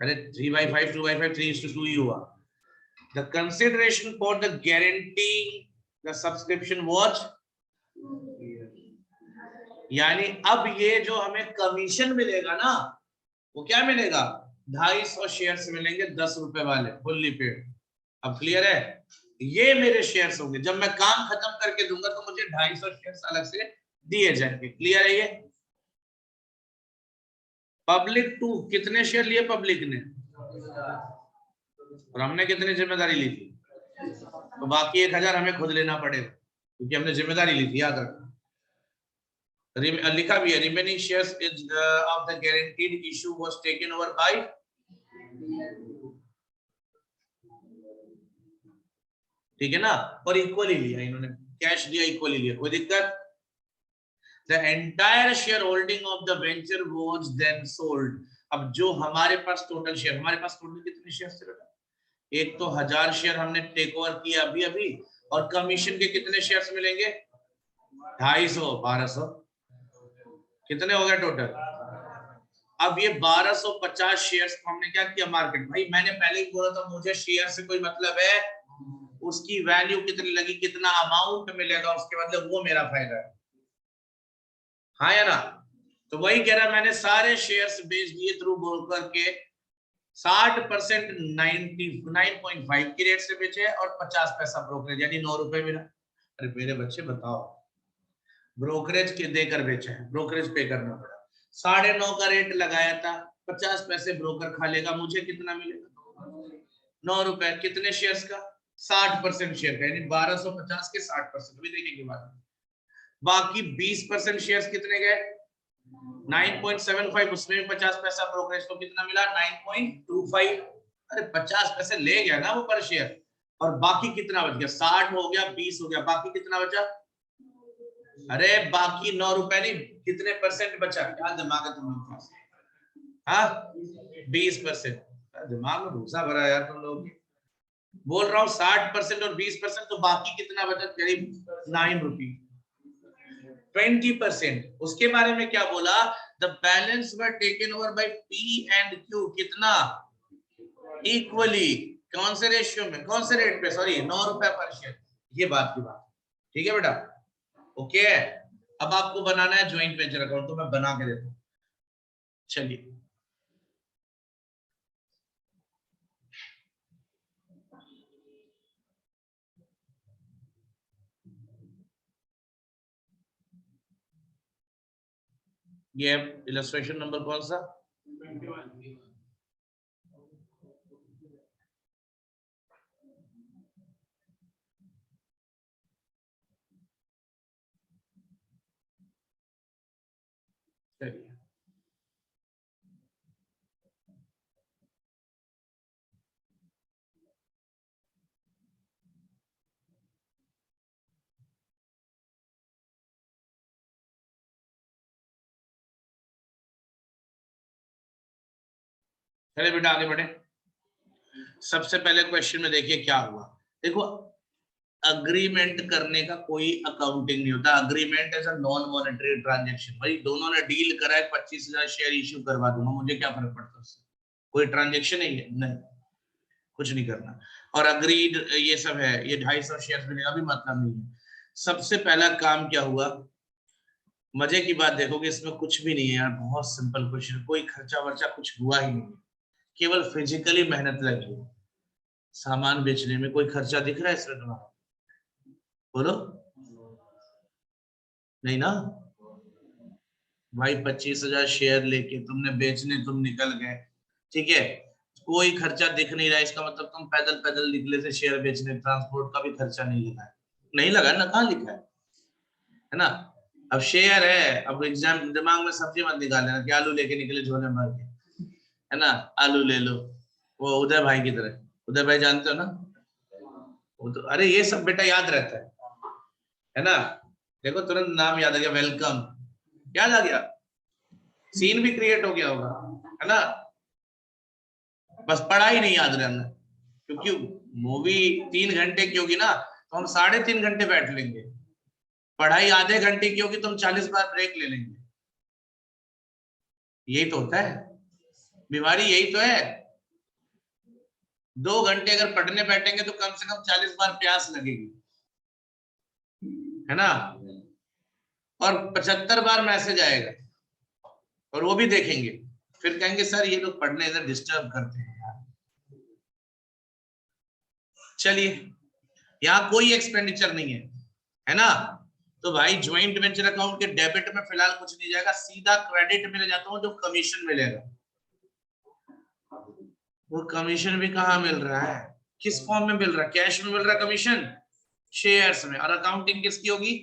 अरे 3/5, 2/5, 3:2 ही हुआ। The consideration for the guaranteeing the subscription was, यानी अब ये जो हमें कमीशन मिलेगा ना, वो क्या मिलेगा? 250 शेयर्स मिलेंगे, 10 रुपए वाले, फुल्ली पेड। अब क्लियर है? ये मेरे शेयर्स होंगे, जब मैं काम खत्म करके दूंगा तो मुझे 250 शेयर्स अलग से दिए जाएंगे। क्लियर है ये? पब्लिक टू कितने शेयर लिए पब्लिक ने, और हमने कितनी जिम्मेदारी ली थी? तो बाकी 1,000 हमें खुद लेना पड़ेगा, क्योंकि हमने जिम्मेदारी ली थी, याद रखना। लिखा भी है, remaining shares of the guaranteed issue was taken over by, ठीक है ना, और इक्वली लिया इन्होंने, कैश दिया, इक्वली लिया, कोई दिक्कत? The entire share holding of the venture was then sold. अब जो हमारे पास टोटल शेयर, हमारे पास टोटल कितने शेयर थे बेटा? एक तो 1,000 शेयर हमने टेक ओवर किया अभी अभी, और कमीशन के कितने शेयर्स मिलेंगे? 250, 1200, कितने हो गए टोटल? अब ये 1250 शेयर्स को हमने क्या किया, मार्केट। भाई मैंने पहले ही बोला था, मुझे शेयर से कोई मतलब है, उसकी वैल्यू कितनी लगी, कितना अमाउंट मिलेगा उसके बदले, वो मेरा फायदा है। हाँ या ना? तो वही कह रहा, मैंने सारे शेयर्स बेच दिए थ्रू ब्रोकर के, 60% 99.5 की रेट से बेचे, और 50 पैसा ब्रोकरेज, यानी 9 रुपए मेरा। अरे मेरे बच्चे बताओ, ब्रोकरेज के देकर बेचा है, ब्रोकरेज पे करना पड़ा, 9.5 का रेट लगाया था, 50 पैसे ब्रोकर खा लेगा, मुझे कितना मिलेगा? 9 रुपए। कितने शेयर्स का? 60% शेयर का, यानी 1250 के 60%, अभी देखेंगे बाद। बाकी 20% शेयर्स कितने गए? 9.75, उसमें 50 पैसा ब्रोकरेज, तो कितना मिला? 9.25। अरे 50 पैसे ले गया ना वो पर शेयर, और बाकी कितना बच गया? 60 हो गया, 20 हो गया, बाकी कितना बचा? अरे बाकी 9 रुपए नहीं, कितने परसेंट बचा? क्या दिमाग है तुम्हारे पास? हाँ 20%। दिमाग में भूसा भरा यार तुम लोग। बोल रहा हूँ 60% और 20%, तो बाकी कितना बचा? करीब 9 रुपी। 20%। उसके बारे में क्या बोला? The balance were taken over by P and Q, कितना? इक्वली। कौन से रेशियो में, कौन से रेट पे? सॉरी 9 रुपए पर शेयर। ये बात की बात, ठीक है बेटा? ओके, अब आपको बनाना है ज्वाइंट वेंचर अकाउंट, तो मैं बना के देता हूँ। चलिए, ये इलस्ट्रेशन नंबर कौन सा? चले बेटा आगे बढ़े। सबसे पहले क्वेश्चन में देखिए क्या हुआ। देखो अग्रीमेंट करने का कोई अकाउंटिंग नहीं होता। Agreement as a non monetary transaction. भाई दोनों ने डील करा है, 25,000 शेयर इश्यू करवा दूंगा, मुझे क्या फर्क पड़ता है उससे? कोई ट्रांजेक्शन है नहीं, कुछ नहीं करना। और अग्रीड ये सब है, ये 250 शेयर मिलेगा भी मतलब नहीं है। सबसे पहला काम क्या हुआ, मजे की बात देखोगे इसमें कुछ भी नहीं है यार, बहुत सिंपल क्वेश्चन। कोई खर्चा वर्चा कुछ हुआ ही नहीं, केवल फिजिकली मेहनत लगी है। सामान बेचने में कोई खर्चा दिख रहा है इसमें तुम्हारा? बोलो नहीं ना भाई। 25,000 शेयर लेके तुमने बेचने तुम निकल गए, ठीक है, कोई खर्चा दिख नहीं रहा है, इसका मतलब तुम पैदल पैदल निकले थे शेयर बेचने, ट्रांसपोर्ट का भी खर्चा नहीं लगा है। नहीं लगा ना, कहाँ लिखा है ना? अब शेयर है, अब एग्जाम दिमाग में सब्जी मत निकाल लेना कि आलू लेके निकले झोले भर के, है ना, आलू ले लो। वो उदय भाई की तरह, उदय भाई जानते हो ना, वो तो अरे ये सब बेटा याद रहता है ना। देखो तुरंत नाम याद आ गया, वेलकम याद आ गया, सीन भी क्रिएट हो गया होगा, है ना। बस पढ़ाई नहीं याद रहना, क्योंकि मूवी 3 घंटे की होगी ना तो हम 3.5 घंटे बैठ लेंगे। पढ़ाई आधे घंटे की होगी तो हम 40 बार ब्रेक ले लेंगे। यही तो होता है, बीमारी यही तो है। 2 घंटे अगर पढ़ने बैठेंगे तो कम से कम 40 बार प्यास लगेगी, है ना। और 75 बार मैसेज आएगा, और वो भी देखेंगे, फिर कहेंगे सर ये लोग पढ़ने इधर डिस्टर्ब करते हैं यार। चलिए यहाँ कोई एक्सपेंडिचर नहीं है ना। तो भाई ज्वाइंट वेंचर अकाउंट के डेबिट में फिलहाल कुछ नहीं जाएगा, सीधा क्रेडिट में ले जाता हूँ जो कमीशन मिलेगा। वो कमीशन भी कहाँ मिल रहा है, किस फॉर्म में मिल रहा है? कैश में मिल रहा है कमीशन, शेयर्स में। और अकाउंटिंग किसकी होगी?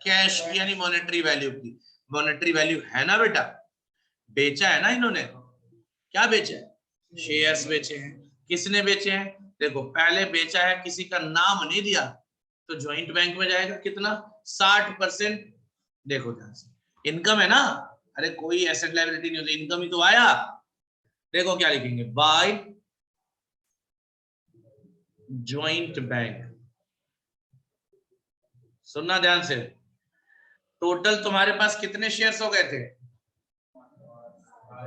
कैश की, यानी मॉनेटरी वैल्यू की। मॉनेटरी वैल्यू है ना बेटा, बेचा है ना इन्होंने, क्या बेचा है? शेयर्स बेचे हैं। किसने बेचे हैं? देखो पहले बेचा है, किसी का नाम नहीं दिया, तो ज्वाइंट बैंक में जाएगा कितना? 60%। देखो ध्यान से, इनकम है ना, अरे कोई एसेट लायबिलिटी नहीं होती, इनकम ही तो आया। देखो क्या लिखेंगे, बाय ज्वाइंट बैंक। सुनना ध्यान से, टोटल तुम्हारे पास कितने शेयर्स हो गए थे?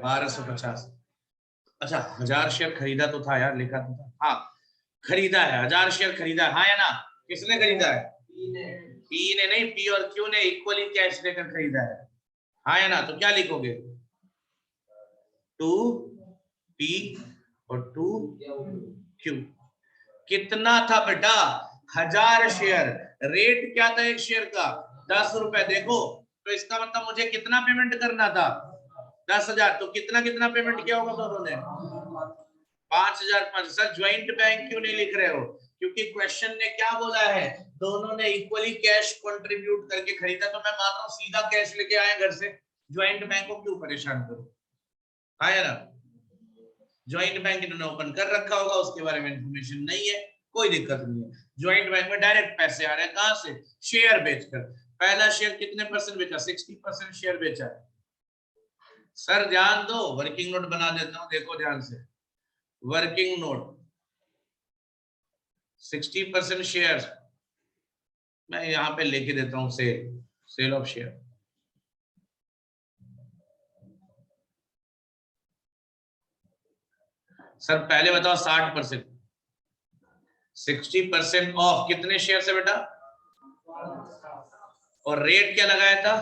1250। अच्छा 1000 शेयर खरीदा तो था यार, लिखा तो था, हाँ खरीदा है, 1000 शेयर खरीदा है, हाँ या ना? किसने खरीदा है? पी ने नहीं, पी और क्यू ने इक्वली कैश लेकर खरीदा है, हाँ या ना? तो क्या लिखोगे, 2p और 2q। कितना था बेटा? 1000 शेयर। रेट क्या था एक शेयर का? 10 रुपए। देखो तो इसका मतलब मुझे कितना पेमेंट करना था? 10,000। तो कितना कितना पेमेंट किया होगा दोनों ने? 5,005। सर ज्वाइंट बैंक क्यों नहीं लिख रहे हो? क्योंकि क्वेश्चन ने क्या बोला है, दोनों ने इक्वली कैश कंट्रीब्यूट करके खरीदा। तो मैं मान रहा हूँ सीधा कैश लेके आए घर से, ज्वाइंट बैंक को क्यों परेशान करो, हाँ या ना? ज्वाइंट बैंक इन्होंने ओपन कर रखा होगा, उसके बारे में इंफॉर्मेशन नहीं है, कोई दिक्कत नहीं है। ज्वाइंट बैंक में डायरेक्ट पैसे आ रहे हैं, कहां से? शेयर बेचकर। पहला शेयर कितने परसेंट बेचा? 60% शेयर बेचा है। सर ध्यान दो, वर्किंग नोट बना देता हूं, देखो ध्यान से। वर्किंग नोट 60% शेयर मैं यहां पे लेके देता हूं, सेल ऑफ शेयर। सर पहले बताओ 60%, 60% ऑफ कितने शेयर से बेटा? और रेट क्या लगाया था?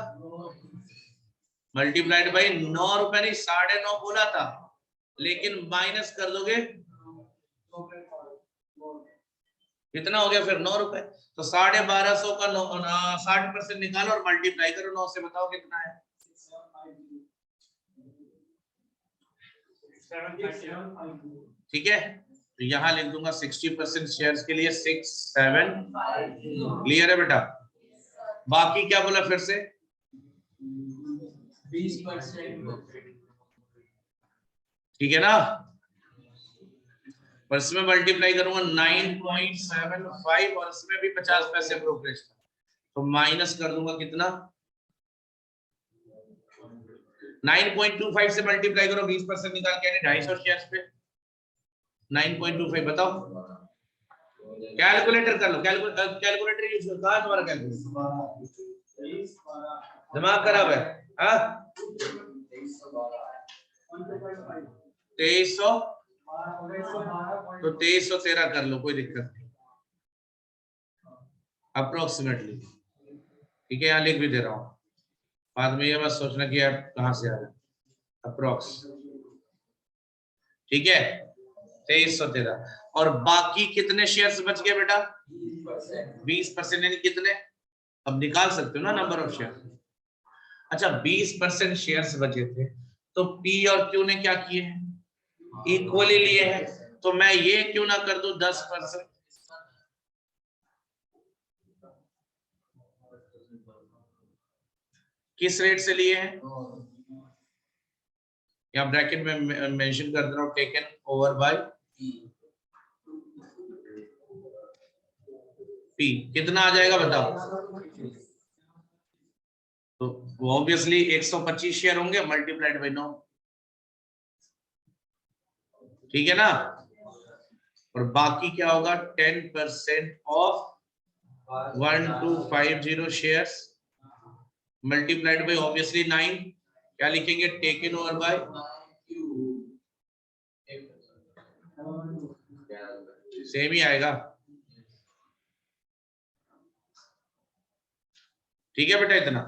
मल्टीप्लाइड बाई 9 रुपए, नहीं 9.5 बोला था, लेकिन माइनस कर दोगे कितना हो गया फिर? 9 रुपए। तो 1250 का 60% निकालो और मल्टीप्लाई करो 9 से, बताओ कितना है? ठीक है, तो यहां लिख दूंगा 60% शेयर्स के लिए 6,7। क्लियर है बेटा? बाकी क्या बोला फिर से? 20%। ठीक है ना? और इसमें मल्टीप्लाई करूंगा 9.75 और इसमें भी 50 पैसे ब्रोकरेज था, तो माइनस कर दूंगा कितना? 9.25 से मल्टीप्लाई करो, 20% निकाल के 250 शेयर्स पे 9.25 बताओ। कैलकुलेटर कर लो, कैलकुलेटर यूज करो। कहां तुम्हारा कैलकुलेटर? दिमाग खराब है? हाँ 2300 तो 2313 कर लो, कोई दिक्कत नहीं, अप्रोक्सीमेटली। ठीक है, यहाँ लिख भी दे रहा हूँ, बाद में ये मत सोचना कि यार कहां से आ रहा है, अप्रोक्स। ठीक है 2313। और बाकी कितने शेयर्स बच गए बेटा? 20%। यानी कितने? अब निकाल सकते हो ना नंबर ऑफ शेयर। अच्छा 20% शेयर्स बचे थे, तो पी और क्यू ने क्या किए हैं? इक्वली लिए हैं। तो मैं ये क्यों ना कर दूं 10%? किस रेट से लिए हैं? या ब्रैकेट में मेंशन कर दे रहा हूं, टेकन ओवर बाय पी। कितना आ जाएगा बताओ? तो ऑब्वियसली 125 शेयर होंगे मल्टीप्लाइड बाय 9। ठीक है ना? और बाकी क्या होगा? 10% of 1250 shares multiplied by obviously 9। क्या लिखेंगे? टेकन ओवर बाय, सेम ही आएगा। ठीक है बेटा, इतना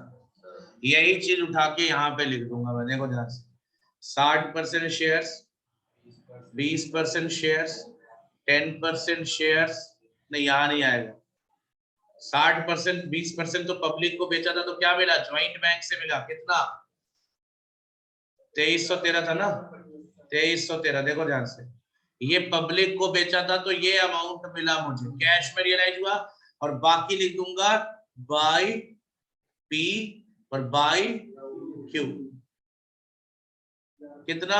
यही चीज उठा के यहाँ पे लिख दूंगा मैं, देखो ध्यान से। 60% शेयर्स, 20% शेयर्स, 10% शेयर्स, नहीं यहाँ नहीं आएगा। 60%, 20% तो पब्लिक को बेचा था, तो क्या मिला? ज्वाइंट बैंक से मिला। कितना? 2313 था ना? 2313। देखो ध्यान से, ये पब्लिक को बेचा था, तो ये अमाउंट मिला मुझे, कैश में रियलाइज हुआ। और बाकी लिख दूंगा बाय पी और बाय क्यू। कितना?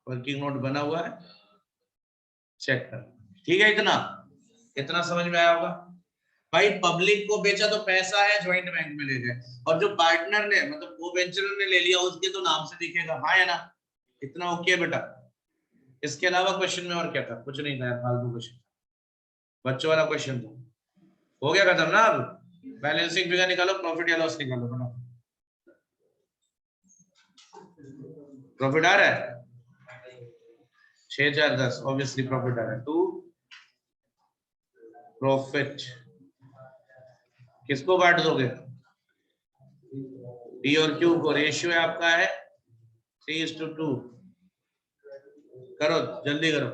वर्किंग नोट बना हुआ है, चेक कर। ठीक है, इतना इतना समझ में आया होगा भाई। पब्लिक को बेचा तो पैसा है, ज्वाइंट बैंक में ले गए, और जो पार्टनर ने मतलब को वेंचर ने ले लिया, उसके तो नाम से दिखेगा। हाँ या ना? इतना ओके बेटा? इसके अलावा क्वेश्चन में और क्या था? कुछ नहीं था यार, फालतू क्वेश्चन, बच्चों वाला क्वेश्चन था। हो गया खत्म ना? अब बैलेंसिंग फिगर निकालो, प्रॉफिट या लॉस निकालो। बना प्रॉफिट आ रहा है 6010, ऑब्वियसली प्रॉफिट आ रहा है। टू प्रॉफिट किसको बांट दोगे? पी और क्यू को। रेशियो आपका है 3:2। करो जल्दी करो।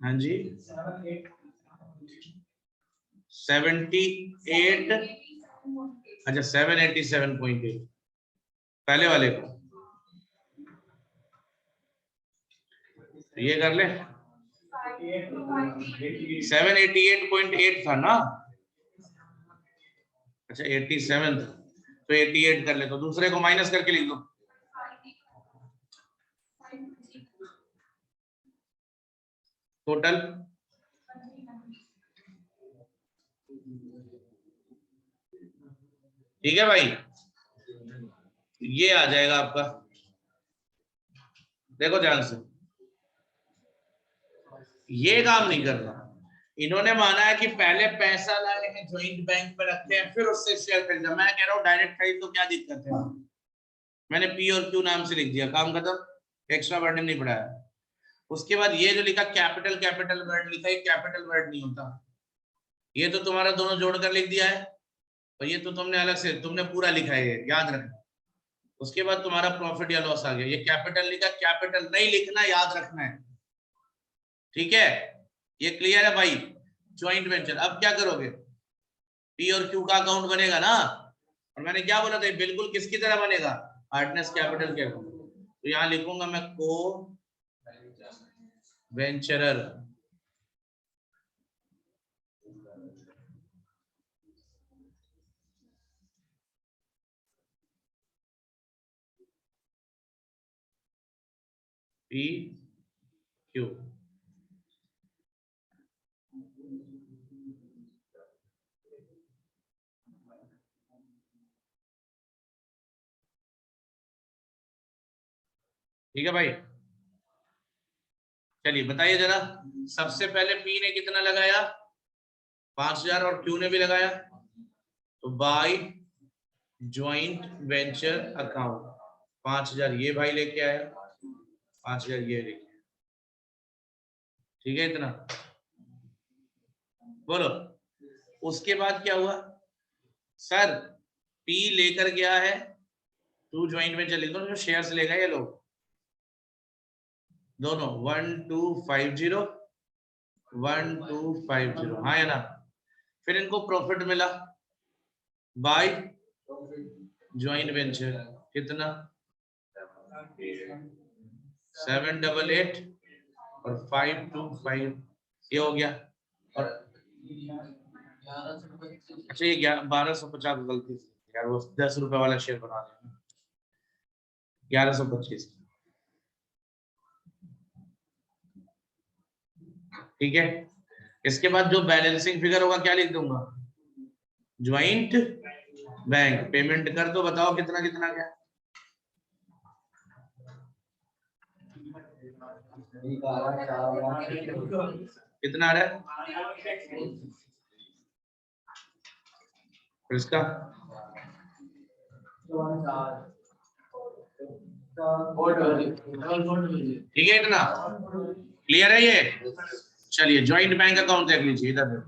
हाँ जी 78। अच्छा 787.8 पहले वाले को ये कर ले। 788.8 था ना? अच्छा 87 था, तो 88 कर ले, तो दूसरे को माइनस करके लिख दो। टोटल ठीक है भाई, ये आ जाएगा आपका। देखो ध्यान से, ये काम नहीं कर रहा। इन्होंने माना है कि पहले पैसा लाए हैं, ज्वाइंट बैंक में रखते हैं, फिर उससे शेयर खरीदा। मैं कह रहा हूँ डायरेक्ट खरीद तो क्या दिक्कत है? मैंने पी और क्यू नाम से लिख दिया, काम खत्म, एक्स्ट्रा बर्डन नहीं पड़ाया। उसके बाद ये जो लिखा कैपिटल, कैपिटल वर्ड लिखा, ये कैपिटल वर्ड नहीं होता। ये तो तुम्हारा दोनों जोड़कर लिख दिया है, और ये तो तुमने अलग से, तुमने पूरा लिखा है, याद रखना। उसके बाद तुम्हारा प्रॉफिट या लॉस आ गया, ये कैपिटल लिखा, कैपिटल नहीं लिखना, याद रखना है। ठीक है, ये क्लियर है भाई? ज्वाइंट वेंचर, अब क्या करोगे? पी और क्यू का अकाउंट बनेगा ना? और मैंने क्या बोला था, बिल्कुल किसकी तरह बनेगा? पार्टनर्स कैपिटल के अकाउंट। तो यहां लिखूंगा मैं को वेंचरर। पी क्यू ठीक है भाई, चलिए बताइए जरा, सबसे पहले पी ने कितना लगाया 5000 और क्यू ने भी लगाया, तो बाय ज्वाइंट वेंचर अकाउंट 5000 ये भाई लेके आया, 5000 ये लेके आया, ठीक है इतना, बोलो। उसके बाद क्या हुआ सर, पी लेकर गया है, टू ज्वाइंट वेंचर लिख दो, जो शेयर्स लेगा ये लोग दोनों 1250 1250, हाँ है ना। फिर इनको प्रॉफिट मिला बाय ज्वाइंट वेंचर, कितना 788 और 525, ये हो गया। और अच्छा ये 1250 गलती से यार, वो 10 रुपए वाला शेयर बना दें, 1125, ठीक है। इसके बाद जो बैलेंसिंग फिगर होगा क्या लिख दूंगा, ज्वाइंट बैंक, पेमेंट कर दो, बताओ कितना कितना क्या, कितना आ रहा है इसका, ठीक है इतना क्लियर है ये। चलिए ज्वाइंट बैंक अकाउंट देख लीजिए इधर,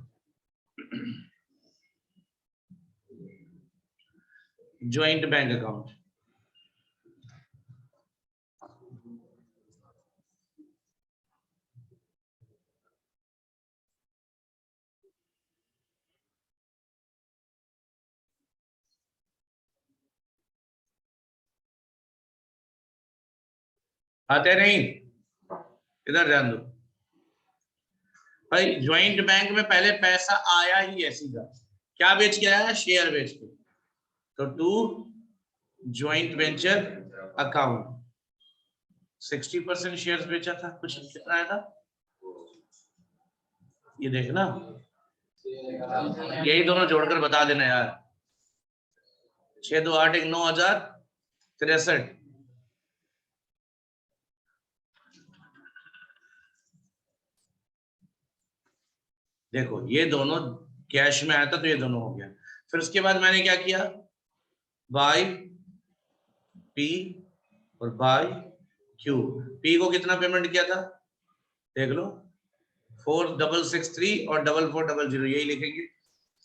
ज्वाइंट बैंक अकाउंट, आते नहीं, इधर ध्यान दो भाई। ज्वाइंट बैंक में पहले पैसा आया ही है सीधा, क्या बेच के आया, शेयर बेच के, तो to joint venture account 60% shares बेचा था, कुछ कितना आया था ये देखना, यही दोनों जोड़कर बता देना यार, 6 2 8 1 9063, देखो ये दोनों कैश में आया था तो ये दोनों हो गया। फिर उसके बाद मैंने क्या किया, बाय पी और बाय क्यू, पी को कितना पेमेंट किया था देख लो, 4663 और 4400, यही लिखेंगे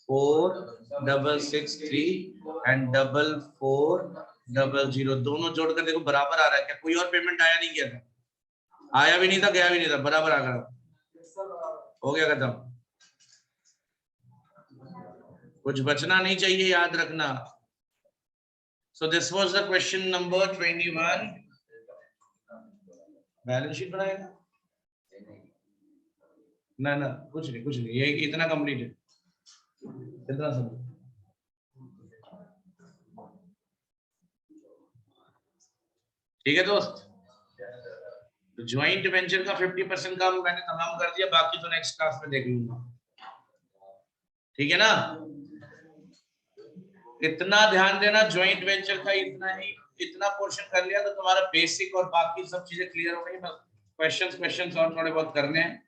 4663 एंड 4400, दोनों जोड़कर देखो बराबर आ रहा है क्या, कोई और पेमेंट आया नहीं गया था, आया भी नहीं था गया भी नहीं था, बराबर आ गया, हो गया खत्म, कुछ बचना नहीं चाहिए, याद रखना। So this was the question number 21. Balance sheet बनाएगा ना ना, कुछ नहीं, ये इतना कंप्लीट है, इतना सब ठीक है दोस्त। तो ज्वाइंट वेंचर का 50% काम मैंने तमाम कर दिया, बाकी तो नेक्स्ट क्लास में देख लूंगा, ठीक है ना। इतना ध्यान देना, ज्वाइंट वेंचर का इतना ही, इतना पोर्शन कर लिया तो तुम्हारा बेसिक और बाकी सब चीजें क्लियर हो गई। क्वेश्चंस और थोड़े बहुत करने हैं,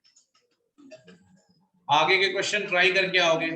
आगे के क्वेश्चन ट्राई करके आओगे।